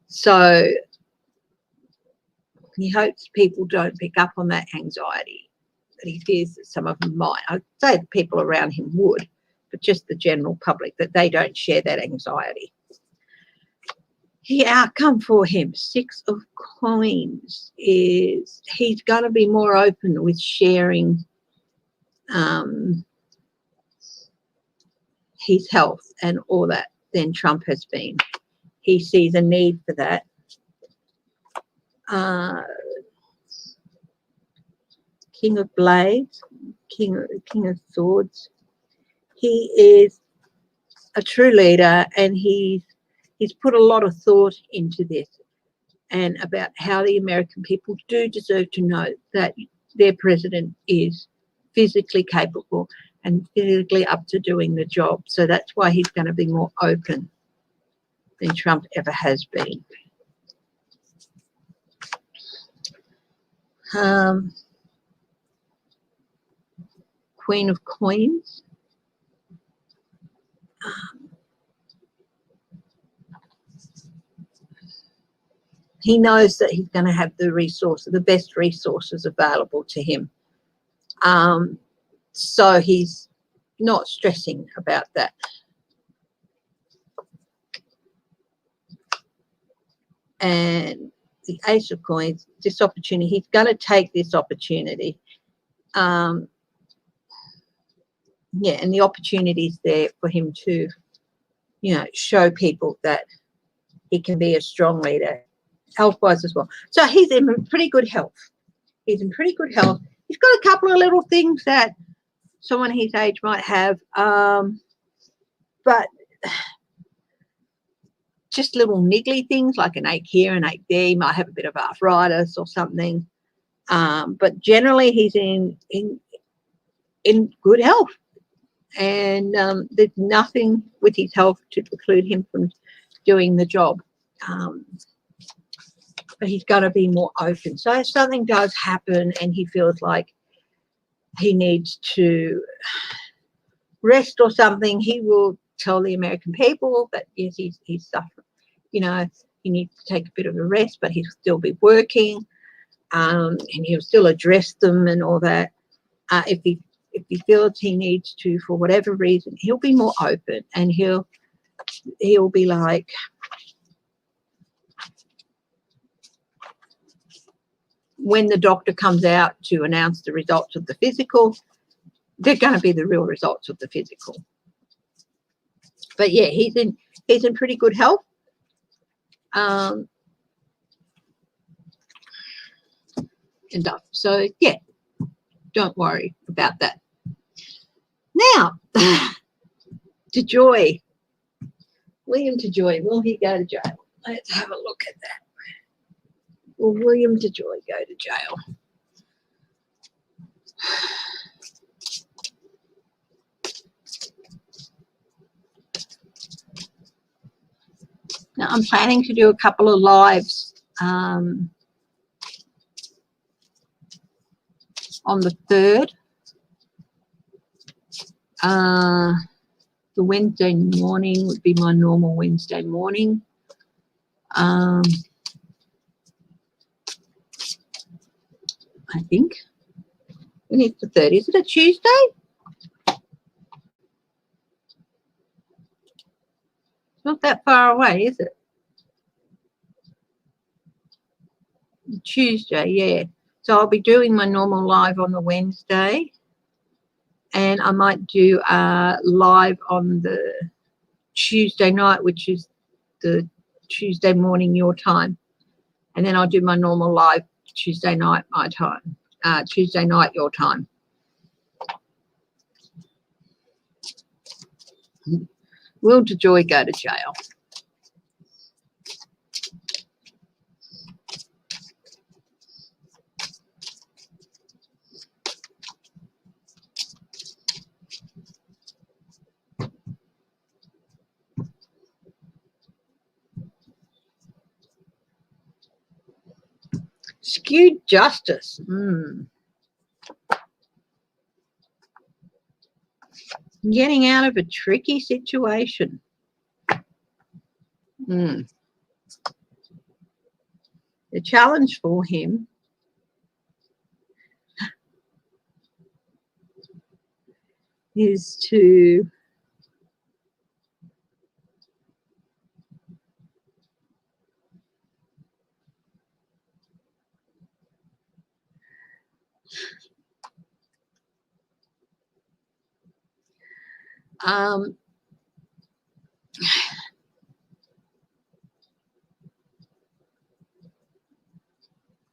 So he hopes people don't pick up on that anxiety, that he fears that some of them might. I'd say the people around him would, but just the general public, that they don't share that anxiety. The outcome for him, 6 of Coins, is he's going to be more open with sharing his health and all that than Trump has been. He sees a need for that. King of Blades, King of Swords. He is a true leader, and he's put a lot of thought into this and about how the American people do deserve to know that their president is physically capable and physically up to doing the job. So that's why he's going to be more open than Trump ever has been. Queen of Coins. He knows that he's going to have the resources, the best resources available to him. So he's not stressing about that. And the Ace of Coins, this opportunity, he's going to take this opportunity. Yeah, and the opportunity is there for him to, show people that he can be a strong leader, health-wise as well. So he's in pretty good health. He's in pretty good health. He's got a couple of little things that someone his age might have, but just little niggly things like an ache here, an ache there. He might have a bit of arthritis or something. But generally he's in good health. And there's nothing with his health to preclude him from doing the job. But he's got to be more open. So if something does happen and he feels like he needs to rest or something, he will tell the American people that, yes, he's suffering. He needs to take a bit of a rest, but he'll still be working, and he'll still address them and all that. If if he feels he needs to, for whatever reason, he'll be more open, and he'll be like, when the doctor comes out to announce the results of the physical, they're going to be the real results of the physical. But yeah, he's in pretty good health. So yeah, don't worry about that. Now, to Joy, William to Joy, will he go to jail? Let's have a look at that. Will William to Joy go to jail? Now, I'm planning to do a couple of lives on the 3rd. The Wednesday morning would be my normal Wednesday morning. I think. When is the 3rd? Is it a Tuesday? Not that far away, is it? Tuesday, yeah. So I'll be doing my normal live on the Wednesday, and I might do a live on the Tuesday night, which is the Tuesday morning your time, and then I'll do my normal live Tuesday night my time, Tuesday night your time. Will to Joy go to jail? Skewed justice. Getting out of a tricky situation. The challenge for him is to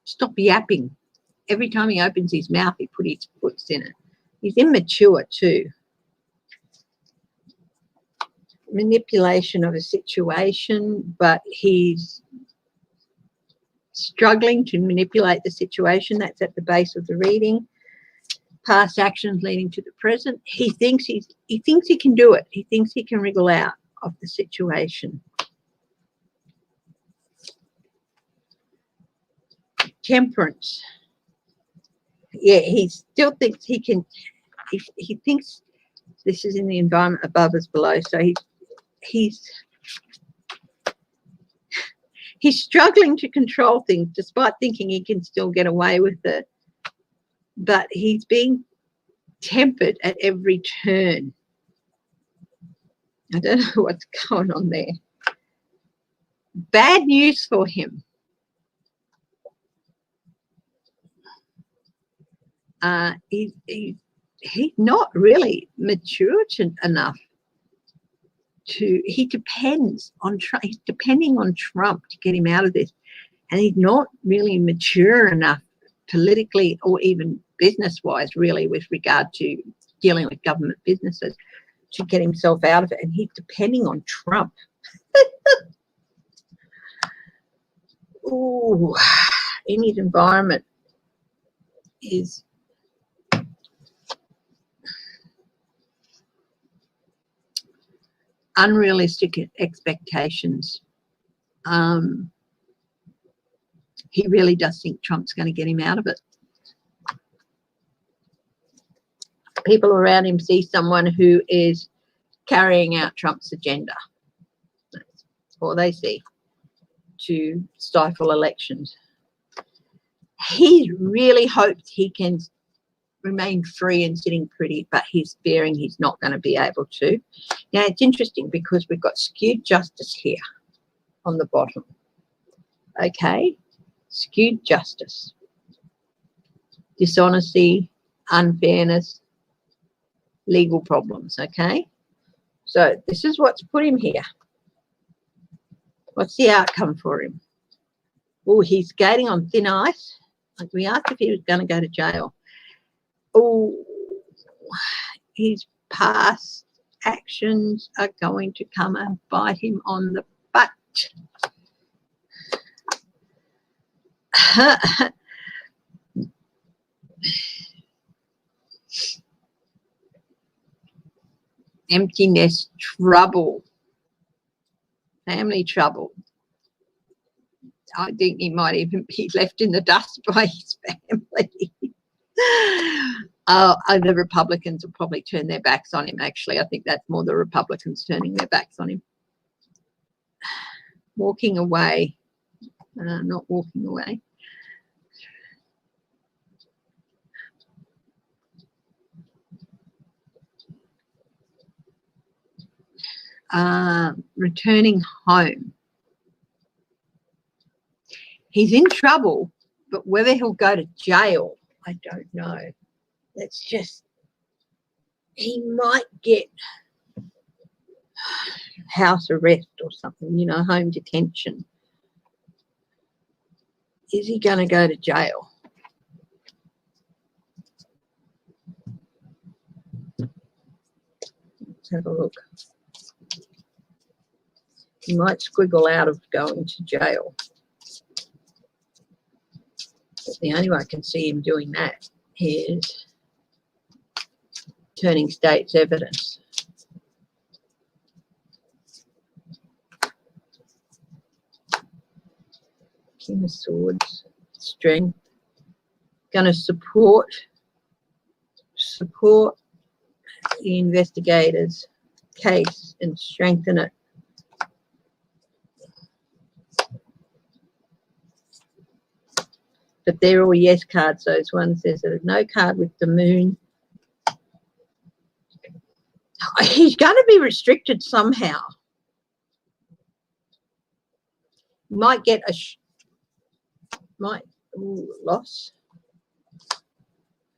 stop yapping. Every time he opens his mouth, he puts his foot in it. He's immature too. Manipulation of a situation, but he's struggling to manipulate the situation. That's at the base of the reading. Past actions leading to the present. He thinks he can do it. He thinks he can wriggle out of the situation. Temperance. Yeah, he still thinks he can. He thinks this is in the environment above as below. So he's struggling to control things, despite thinking he can still get away with it. But he's being tempered at every turn. I don't know what's going on there. Bad news for him. He's not really mature enough to. He depends on he's depending on Trump to get him out of this, and he's not really mature enough politically or even business-wise, really, with regard to dealing with government businesses, to get himself out of it, and he's depending on Trump. Ooh, in his environment is unrealistic expectations. He really does think Trump's going to get him out of it. People around him see someone who is carrying out Trump's agenda. That's all they see, to stifle elections. He really hopes he can remain free and sitting pretty, but he's fearing he's not going to be able to. Now, it's interesting because we've got skewed justice here on the bottom. Okay, skewed justice, dishonesty, unfairness, legal problems. Okay, so this is what's put him here. What's the outcome for him? Oh, he's skating on thin ice. Like, we asked if he was going to go to jail. Oh, his past actions are going to come and bite him on the butt. Emptiness, trouble, family trouble. I think he might even be left in the dust by his family. The Republicans will probably turn their backs on him, actually. I think that's more the Republicans turning their backs on him. Walking away. Not walking away. Returning home. He's in trouble, but whether he'll go to jail, I don't know. That's just, he might get house arrest or something, you know, home detention. Is he going to go to jail? Let's have a look. He might squiggle out of going to jail. But the only way I can see him doing that is turning state's evidence. King of Swords, strength. Going to support the investigators' case and strengthen it. But they're all yes cards, those ones. There's no card with the moon. He's going to be restricted somehow. Might get a loss.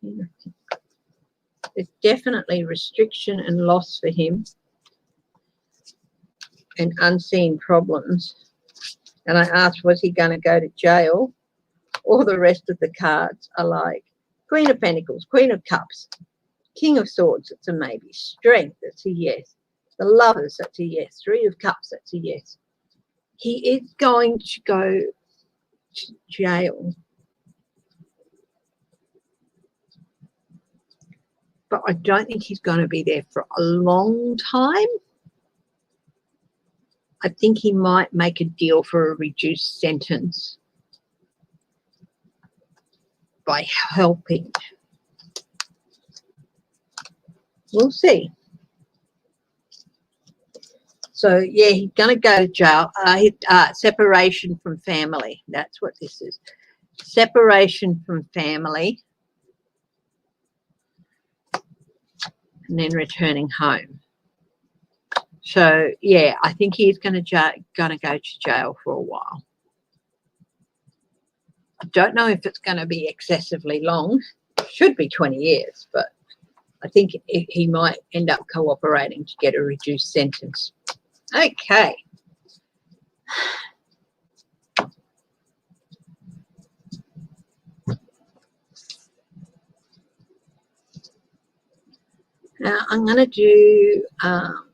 There's definitely restriction and loss for him, and unseen problems. And I asked, was he going to go to jail? All the rest of the cards are like Queen of Pentacles, Queen of Cups, King of Swords, it's a maybe. Strength, it's a yes. The Lovers, that's a yes. Three of Cups, that's a yes. He is going to go to jail. But I don't think he's going to be there for a long time. I think he might make a deal for a reduced sentence by helping. We'll see. So, yeah, he's going to go to jail. Separation from family. That's what this is. Separation from family. And then returning home. So, yeah, I think he's going to go to jail for a while. I don't know if it's going to be excessively long. It should be 20 years, but I think he might end up cooperating to get a reduced sentence. Okay. Now I'm going to do, I'll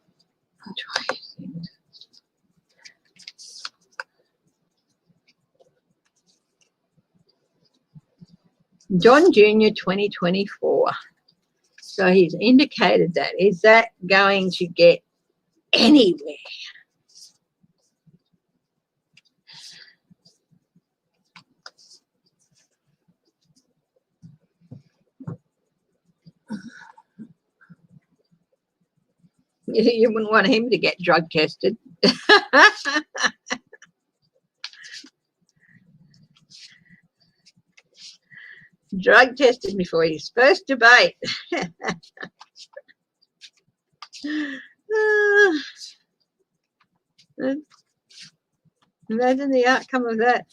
try things. John Jr. 2024. So he's indicated that. Is that going to get anywhere? You wouldn't want him to get drug tested. Drug tested before his first debate. Imagine the outcome of that.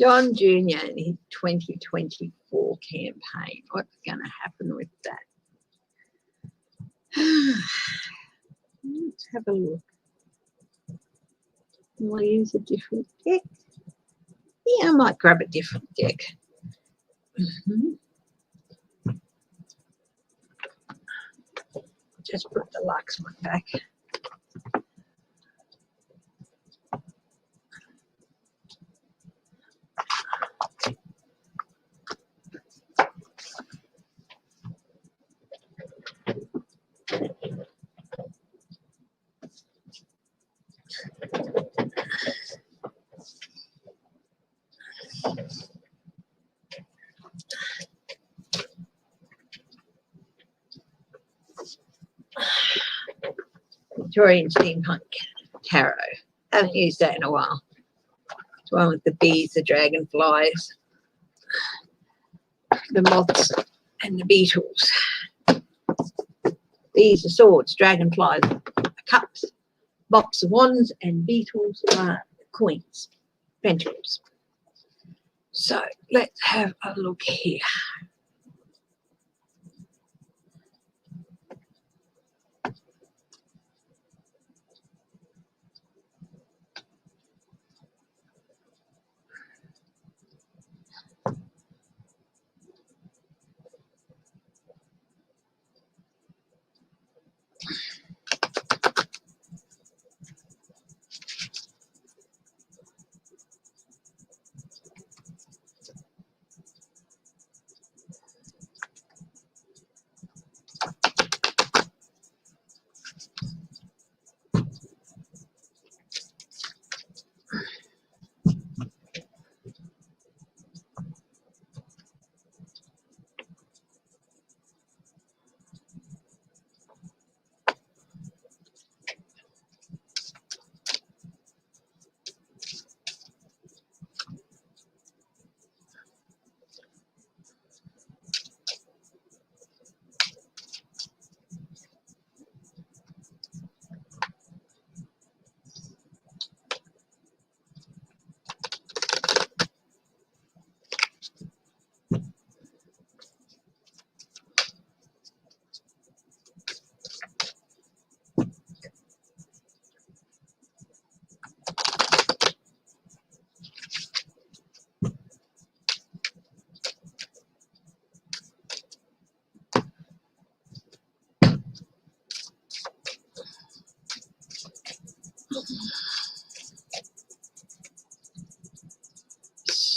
John Jr. and his 2024 campaign. What's going to happen with that? Let's have a look. Will I use a different deck? Yeah, I might grab a different deck. Just put the Lux one back. Victorian Steampunk Tarot. Haven't used that in a while. It's one with the bees, the dragonflies, the moths, and the beetles. Bees are swords, dragonflies are cups, box of wands, and beetles are coins, pentacles. So let's have a look here.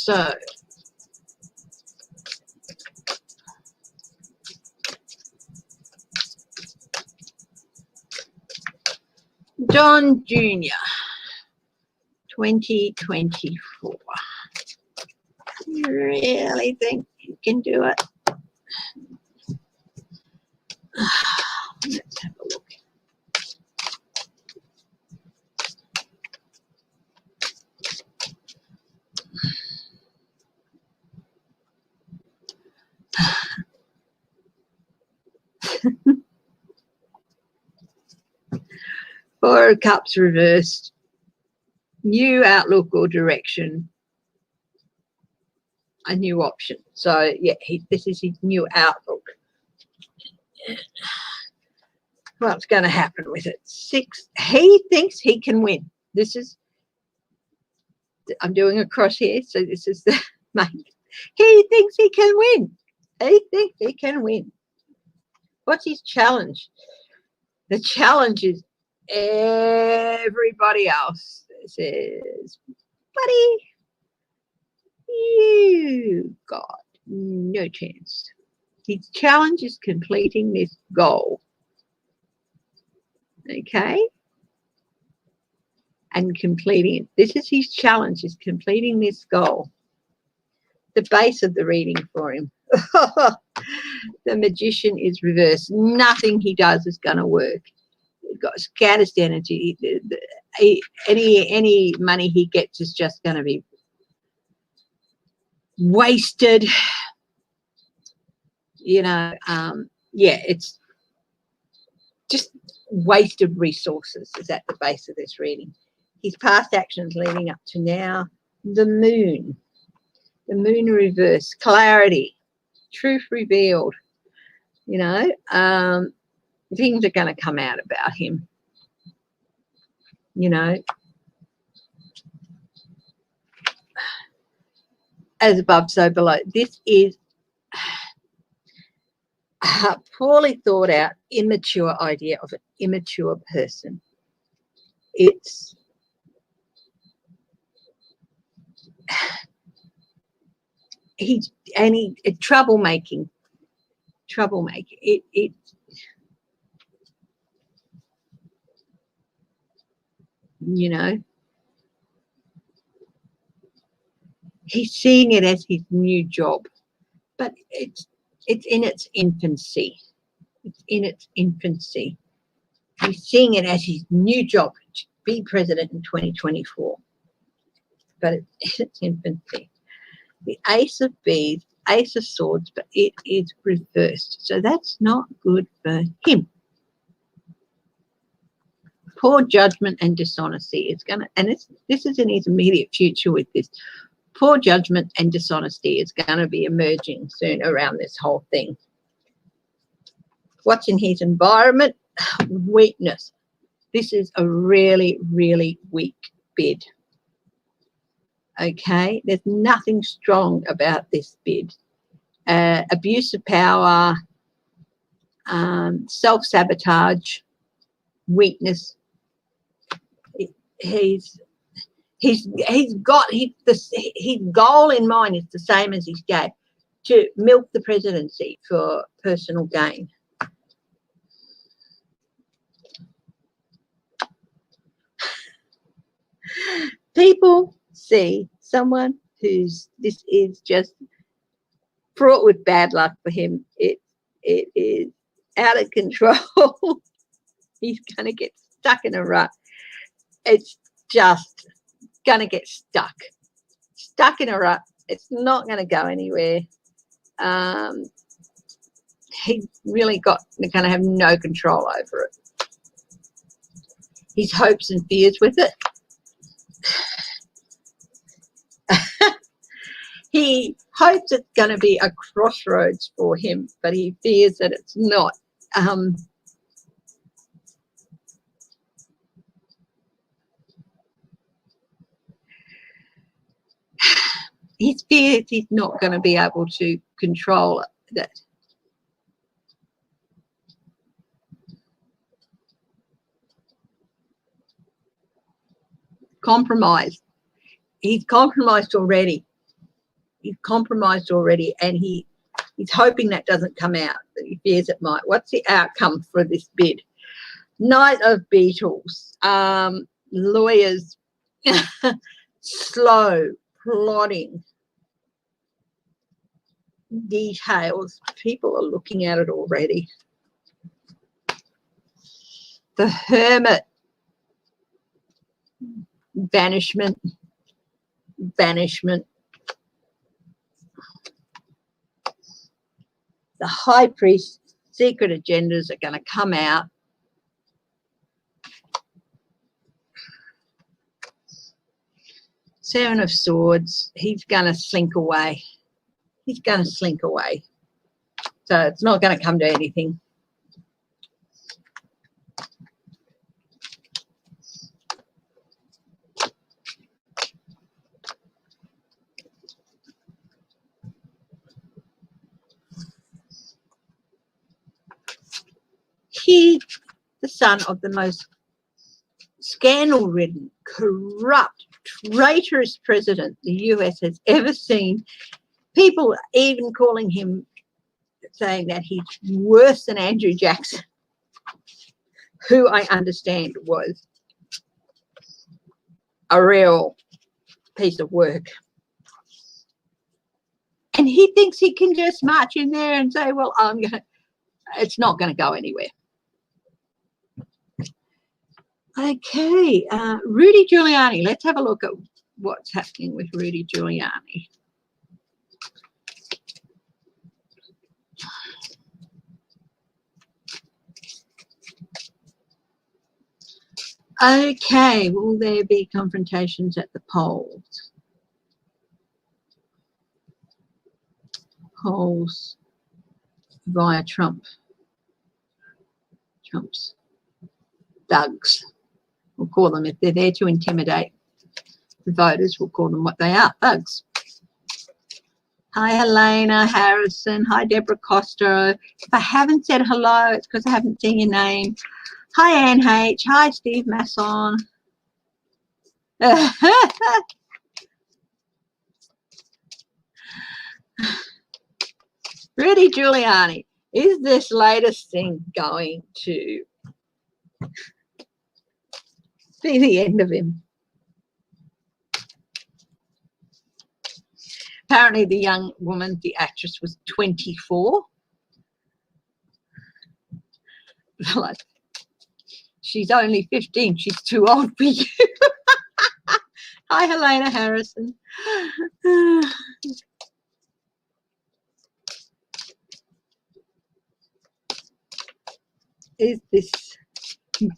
So John Jr. 2024. You really think you can do it? Let's have a look. Four of Cups reversed. New outlook or direction. A new option. So yeah, this is his new outlook. What's going to happen with it? 6. He thinks he can win. This is, I'm doing a cross here, so this is the main. He thinks he can win. He thinks he can win. What's his challenge? The challenge is everybody else says, buddy, you got no chance. His challenge is completing this goal. Okay? And completing it. This is his challenge, is completing this goal. The base of the reading for him. The Magician is reversed. Nothing he does is going to work. He's got scatters energy. Any money he gets is just going to be wasted, you know, yeah, it's just wasted resources is at the base of this reading. His past actions leading up to now, the moon reverse, clarity, truth revealed, you know, things are going to come out about him, you know. As above, so below. This is a poorly thought out, immature idea of an immature person. It's troublemaking. It you know, he's seeing it as his new job, but it's in its infancy. It's in its infancy. He's seeing it as his new job to be president in 2024, but it's in its infancy. The Ace of Beads, Ace of Swords, but it is reversed, so that's not good for him. Poor judgment and dishonesty is going to, and this is in his immediate future with this. Poor judgment and dishonesty is going to be emerging soon around this whole thing. What's in his environment? Weakness. This is a really, really weak bid. Okay, there's nothing strong about this bid. Abuse of power, self-sabotage, weakness. His goal in mind is the same as his dad, to milk the presidency for personal gain. People see someone this is just fraught with bad luck for him. It is out of control. He's going to get stuck in a rut. It's just going to get stuck in a rut. It's not going to go anywhere. He's really going to have no control over it. His hopes and fears with it. He hopes it's going to be a crossroads for him, but he fears that it's not. He fears he's not going to be able to control that. Compromised. He's compromised already. He's compromised already, and he's hoping that doesn't come out, but he fears it might. What's the outcome for this bid? Knight of Beetles, lawyers, slow, plodding, details. People are looking at it already. The Hermit, banishment. The High Priest, secret agendas are going to come out. Seven of Swords, he's going to slink away. He's going to slink away. So it's not going to come to anything. He's the son of the most scandal-ridden, corrupt, traitorous president the US has ever seen. People even calling him, saying that he's worse than Andrew Jackson, who I understand was a real piece of work. And he thinks he can just march in there and say, well, it's not going to go anywhere. Okay, Rudy Giuliani. Let's have a look at what's happening with Rudy Giuliani. Okay, will there be confrontations at the polls? Polls via Trump's thugs. We'll call them, if they're there to intimidate the voters, we'll call them what they are, thugs. Hi, Helena Harrison. Hi, Deborah Costa. If I haven't said hello, it's because I haven't seen your name. Hi, Anne H. Hi, Steve Masson. Rudy Giuliani. Is this latest thing going to be the end of him? Apparently the young woman, the actress, was 24. Like, she's only 15. She's too old for you. Hi, Helena Harrison. Is this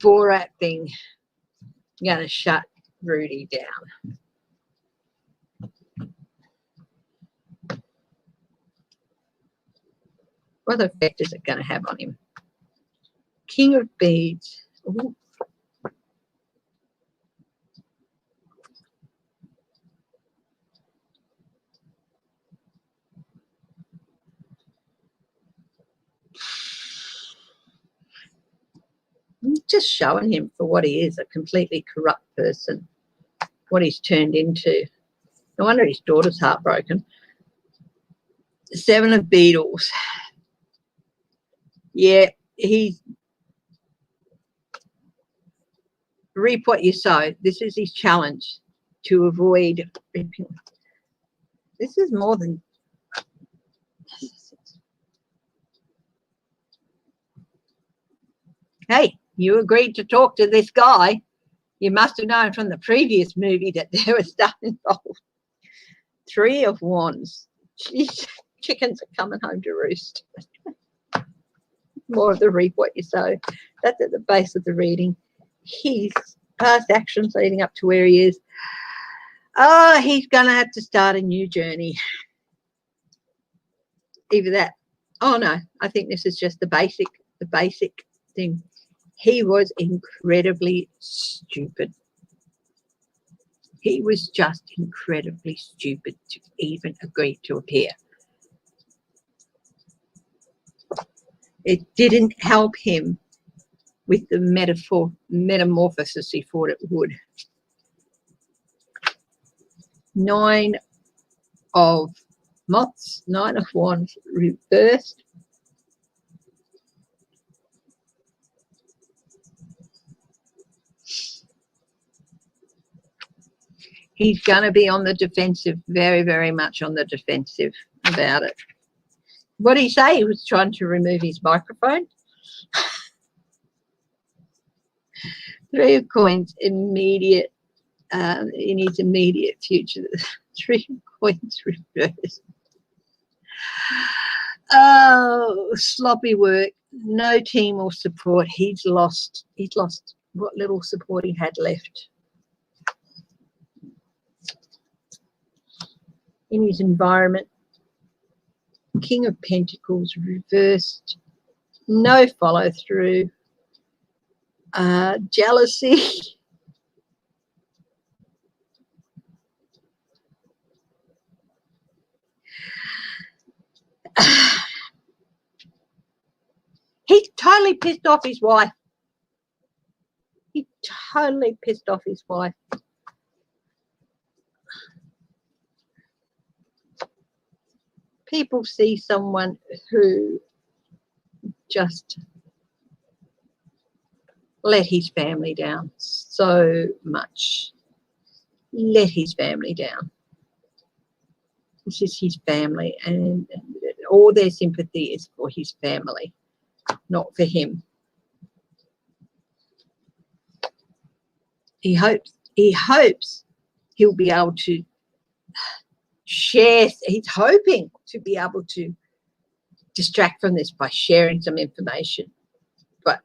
Borat thing going to shut Rudy down? What effect is it going to have on him? King of Beads. Ooh. I'm just showing him for what he is, a completely corrupt person, what he's turned into. No wonder his daughter's heartbroken. Seven of Beetles. Yeah, he's reap what you sow. This is his challenge, to avoid reaping. This is more than... Hey, you agreed to talk to this guy. You must have known from the previous movie that there was stuff involved. Three of Wands. Jeez, chickens are coming home to roost. More of the reap what you sow. That's at the base of the reading. His past actions leading up to where he is. Oh, he's going to have to start a new journey. Either that. Oh, no, I think this is just the basic thing. He was incredibly stupid. He was just incredibly stupid to even agree to appear. It didn't help him with the metamorphosis he thought it would. Nine of Moths, Nine of Wands reversed. He's going to be on the defensive, very, very much on the defensive about it. What did he say? He was trying to remove his microphone. Three of Coins, immediate, in his immediate future. Three of Coins reversed. Oh, sloppy work. No team or support. He's lost what little support he had left. In his environment. King of Pentacles reversed. No follow through. Jealousy. He totally pissed off his wife. He totally pissed off his wife. People see someone who just let his family down so much. Let his family down. This is his family, and all their sympathy is for his family, not for him. He hopes he'll be able to share. He's hoping to be able to distract from this by sharing some information, but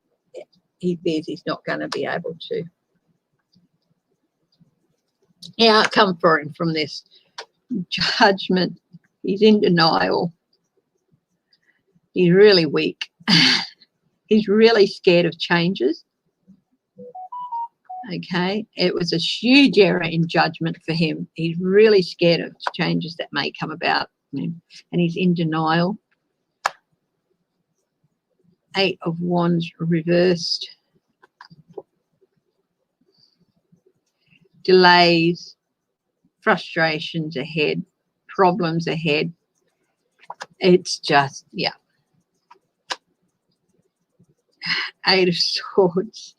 he fears he's not going to be able to. outcome for him from this judgment. He's in denial. He's really weak. He's really scared of changes. Okay, it was a huge error in judgment for him. He's really scared of changes that may come about, and he's in denial. 8 of Wands reversed. Delays, frustrations ahead, problems ahead. It's just, yeah. 8 of Swords.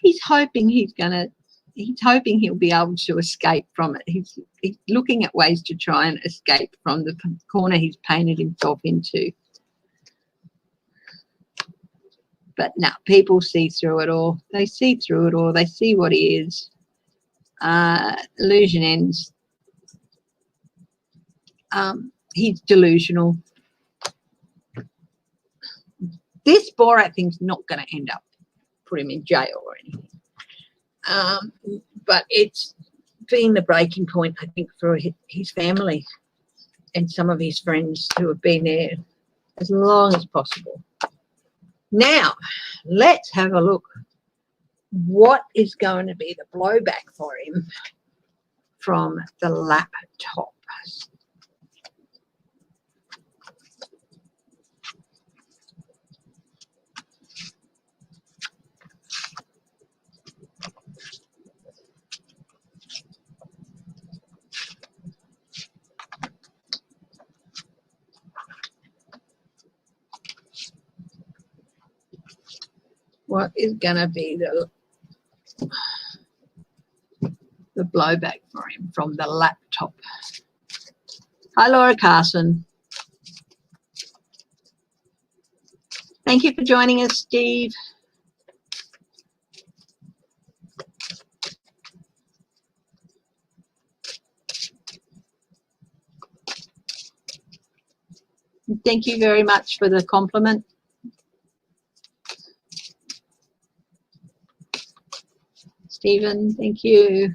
He's hoping he'll be able to escape from it. He's looking at ways to try and escape from the corner he's painted himself into. But no, people see through it all. They see through it all. They see what he is. Illusion ends. He's delusional. This Borat thing's not going to end up put him in jail or anything. But it's been the breaking point, I think, for his family and some of his friends who have been there as long as possible. Now, let's have a look. What is going to be the blowback for him from the laptop? What is going to be the blowback for him from the laptop? Hi, Laura Carson. Thank you for joining us, Steve. Thank you very much for the compliment. Stephen, thank you.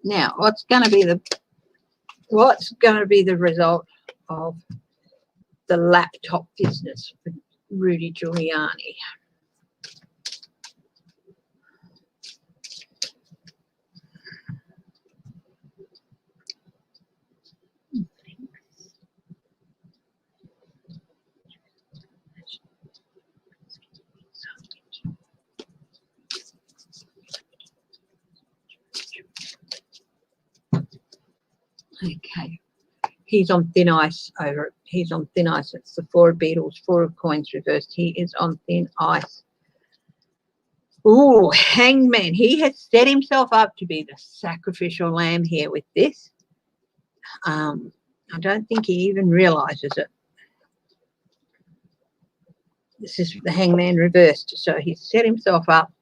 Now, what's going to be the result of the laptop business for Rudy Giuliani? Okay, he's on thin ice over it. He's on thin ice. It's the 4 of Beetles, 4 of Coins reversed. He is on thin ice. Ooh, Hangman. He has set himself up to be the sacrificial lamb here with this. I don't think he even realizes it. This is the Hangman reversed. So he's set himself up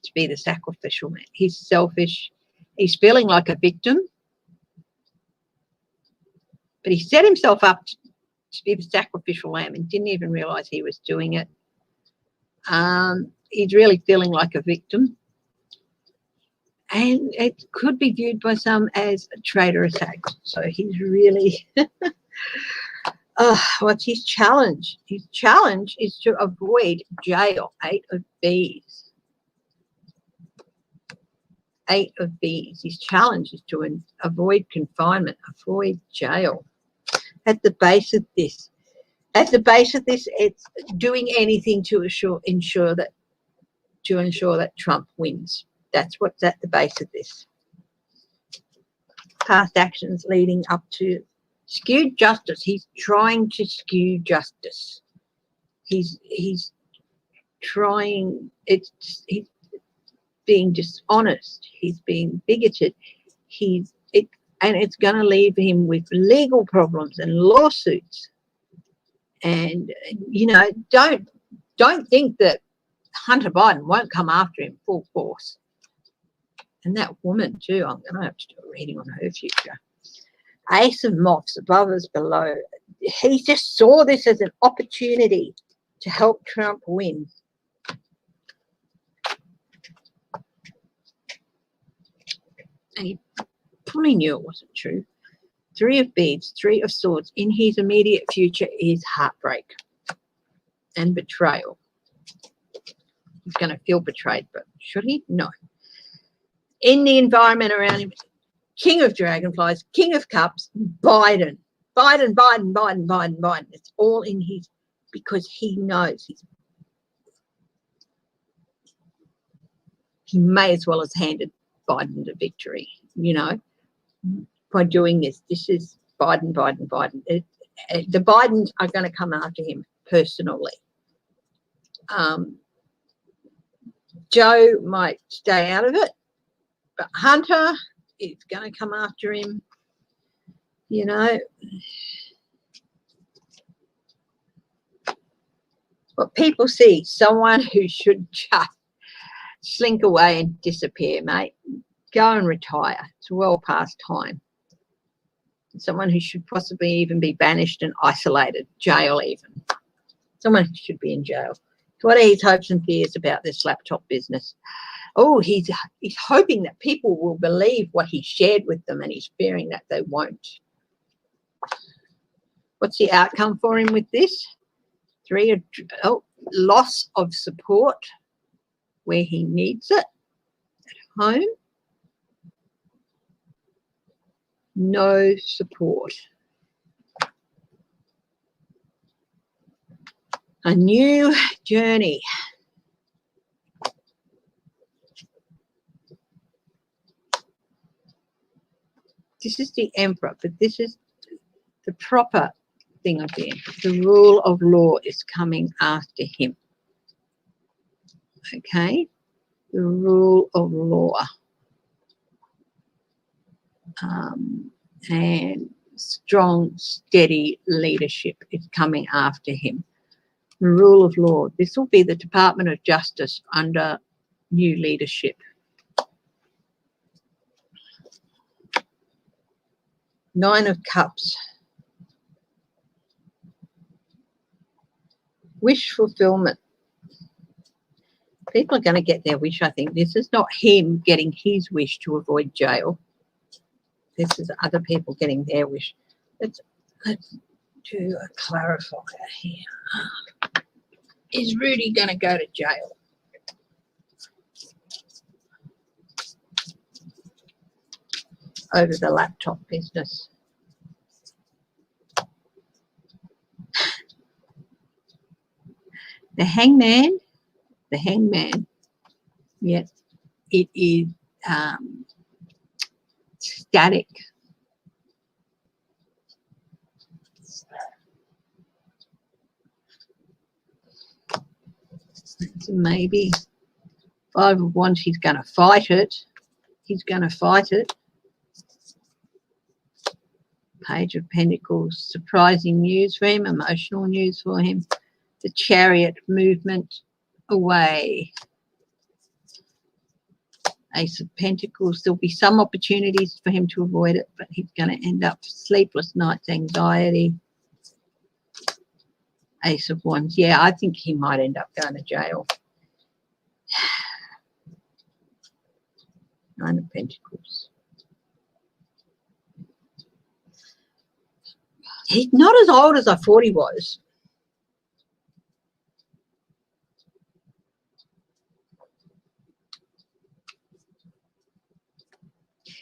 to be the sacrificial man. He's selfish. He's feeling like a victim, but he set himself up to be the sacrificial lamb and didn't even realize he was doing it. He's really feeling like a victim, and it could be viewed by some as a traitorous act. So he's really what's his challenge? His challenge is to avoid jail. 8 of Bees. 8 of Bees. His challenge is to avoid confinement, avoid jail. At the base of this, it's doing anything to ensure that Trump wins. That's what's at the base of this. Past actions leading up to skewed justice. He's trying to skew justice. He's trying. He's being dishonest. He's being bigoted. And it's going to leave him with legal problems and lawsuits. And don't think that Hunter Biden won't come after him full force. And that woman too, I'm going to have to do a reading on her future. Ace of Moths, above us, below. he just saw this as an opportunity to help Trump win. And he probably knew it wasn't true. 3 of beads, 3 of swords. In his immediate future is heartbreak and betrayal. He's going to feel betrayed, but should he? No. In the environment around him, King of Dragonflies, King of Cups, Biden. Biden. It's all in his, because he knows he may as well have handed Biden the victory, you know, by doing this. This is Biden. The Bidens are going to come after him personally. Joe might stay out of it, but Hunter is going to come after him, you know. What people see, someone who should just slink away and disappear, mate. Go and retire. It's well past time. Someone who should possibly even be banished and isolated, jail even. Someone who should be in jail. What are his hopes and fears about this laptop business? Oh, he's hoping that people will believe what he shared with them, and he's fearing that they won't. What's the outcome for him with this? 3 of loss of support where he needs it. At home, no support. A new journey. This is the Emperor, but this is the proper thing of the Emperor. The rule of law is coming after him. Okay? The rule of law. And strong, steady leadership is coming after him. The rule of law. This will be the Department of Justice under new leadership. Nine of Cups. Wish fulfillment. People are going to get their wish, I think. This is not him getting his wish to avoid jail. This is other people getting their wish. Let's do a clarifier here. Is Rudy going to go to jail? Over the laptop business. The hangman, yes, it is static. So maybe 5 of Wands, he's going to fight it. Page of Pentacles, surprising news for him, emotional news for him. The Chariot, movement away. Ace of Pentacles, there'll be some opportunities for him to avoid it, but he's going to end up sleepless nights, anxiety. Ace of Wands, yeah, I think he might end up going to jail. 9 of Pentacles. He's not as old as I thought he was.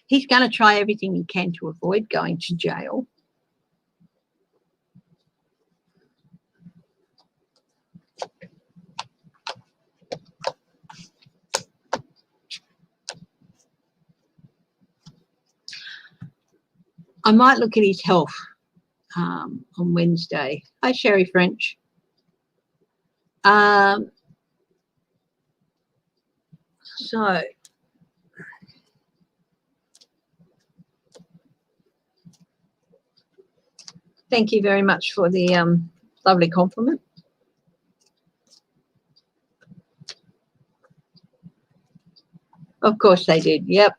He's going to try everything he can to avoid going to jail. I might look at his health on Wednesday. Hi, Sherry French. So thank you very much for the lovely compliment. Of course they did. Yep.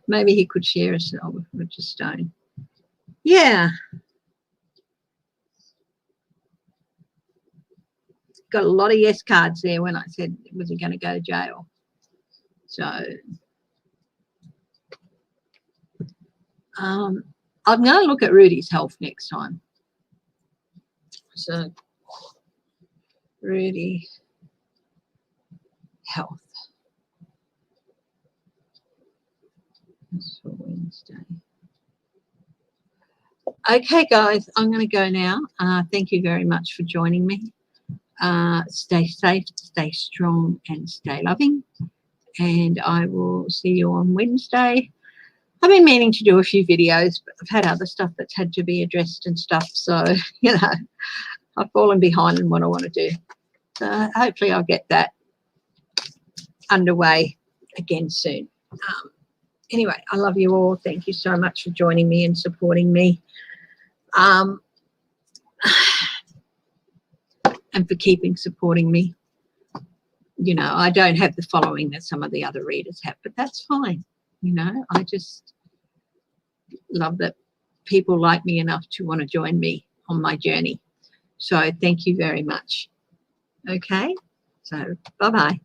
Maybe he could share a cell with Roger Stone. Yeah. Got a lot of yes cards there when I said, was he going to go to jail? So I'm going to look at Rudy's health next time. So Rudy health. That's for Wednesday. Okay, guys, I'm going to go now. Thank you very much for joining me. Stay safe, stay strong, and stay loving. And I will see you on Wednesday. I've been meaning to do a few videos, but I've had other stuff that's had to be addressed and stuff. So, you know, I've fallen behind in what I want to do. So hopefully I'll get that underway again soon. Anyway, I love you all. Thank you so much for joining me and supporting me. And for keeping supporting me. You know, I don't have the following that some of the other readers have, but that's fine. You know, I just love that people like me enough to want to join me on my journey. So thank you very much. Okay, so bye-bye.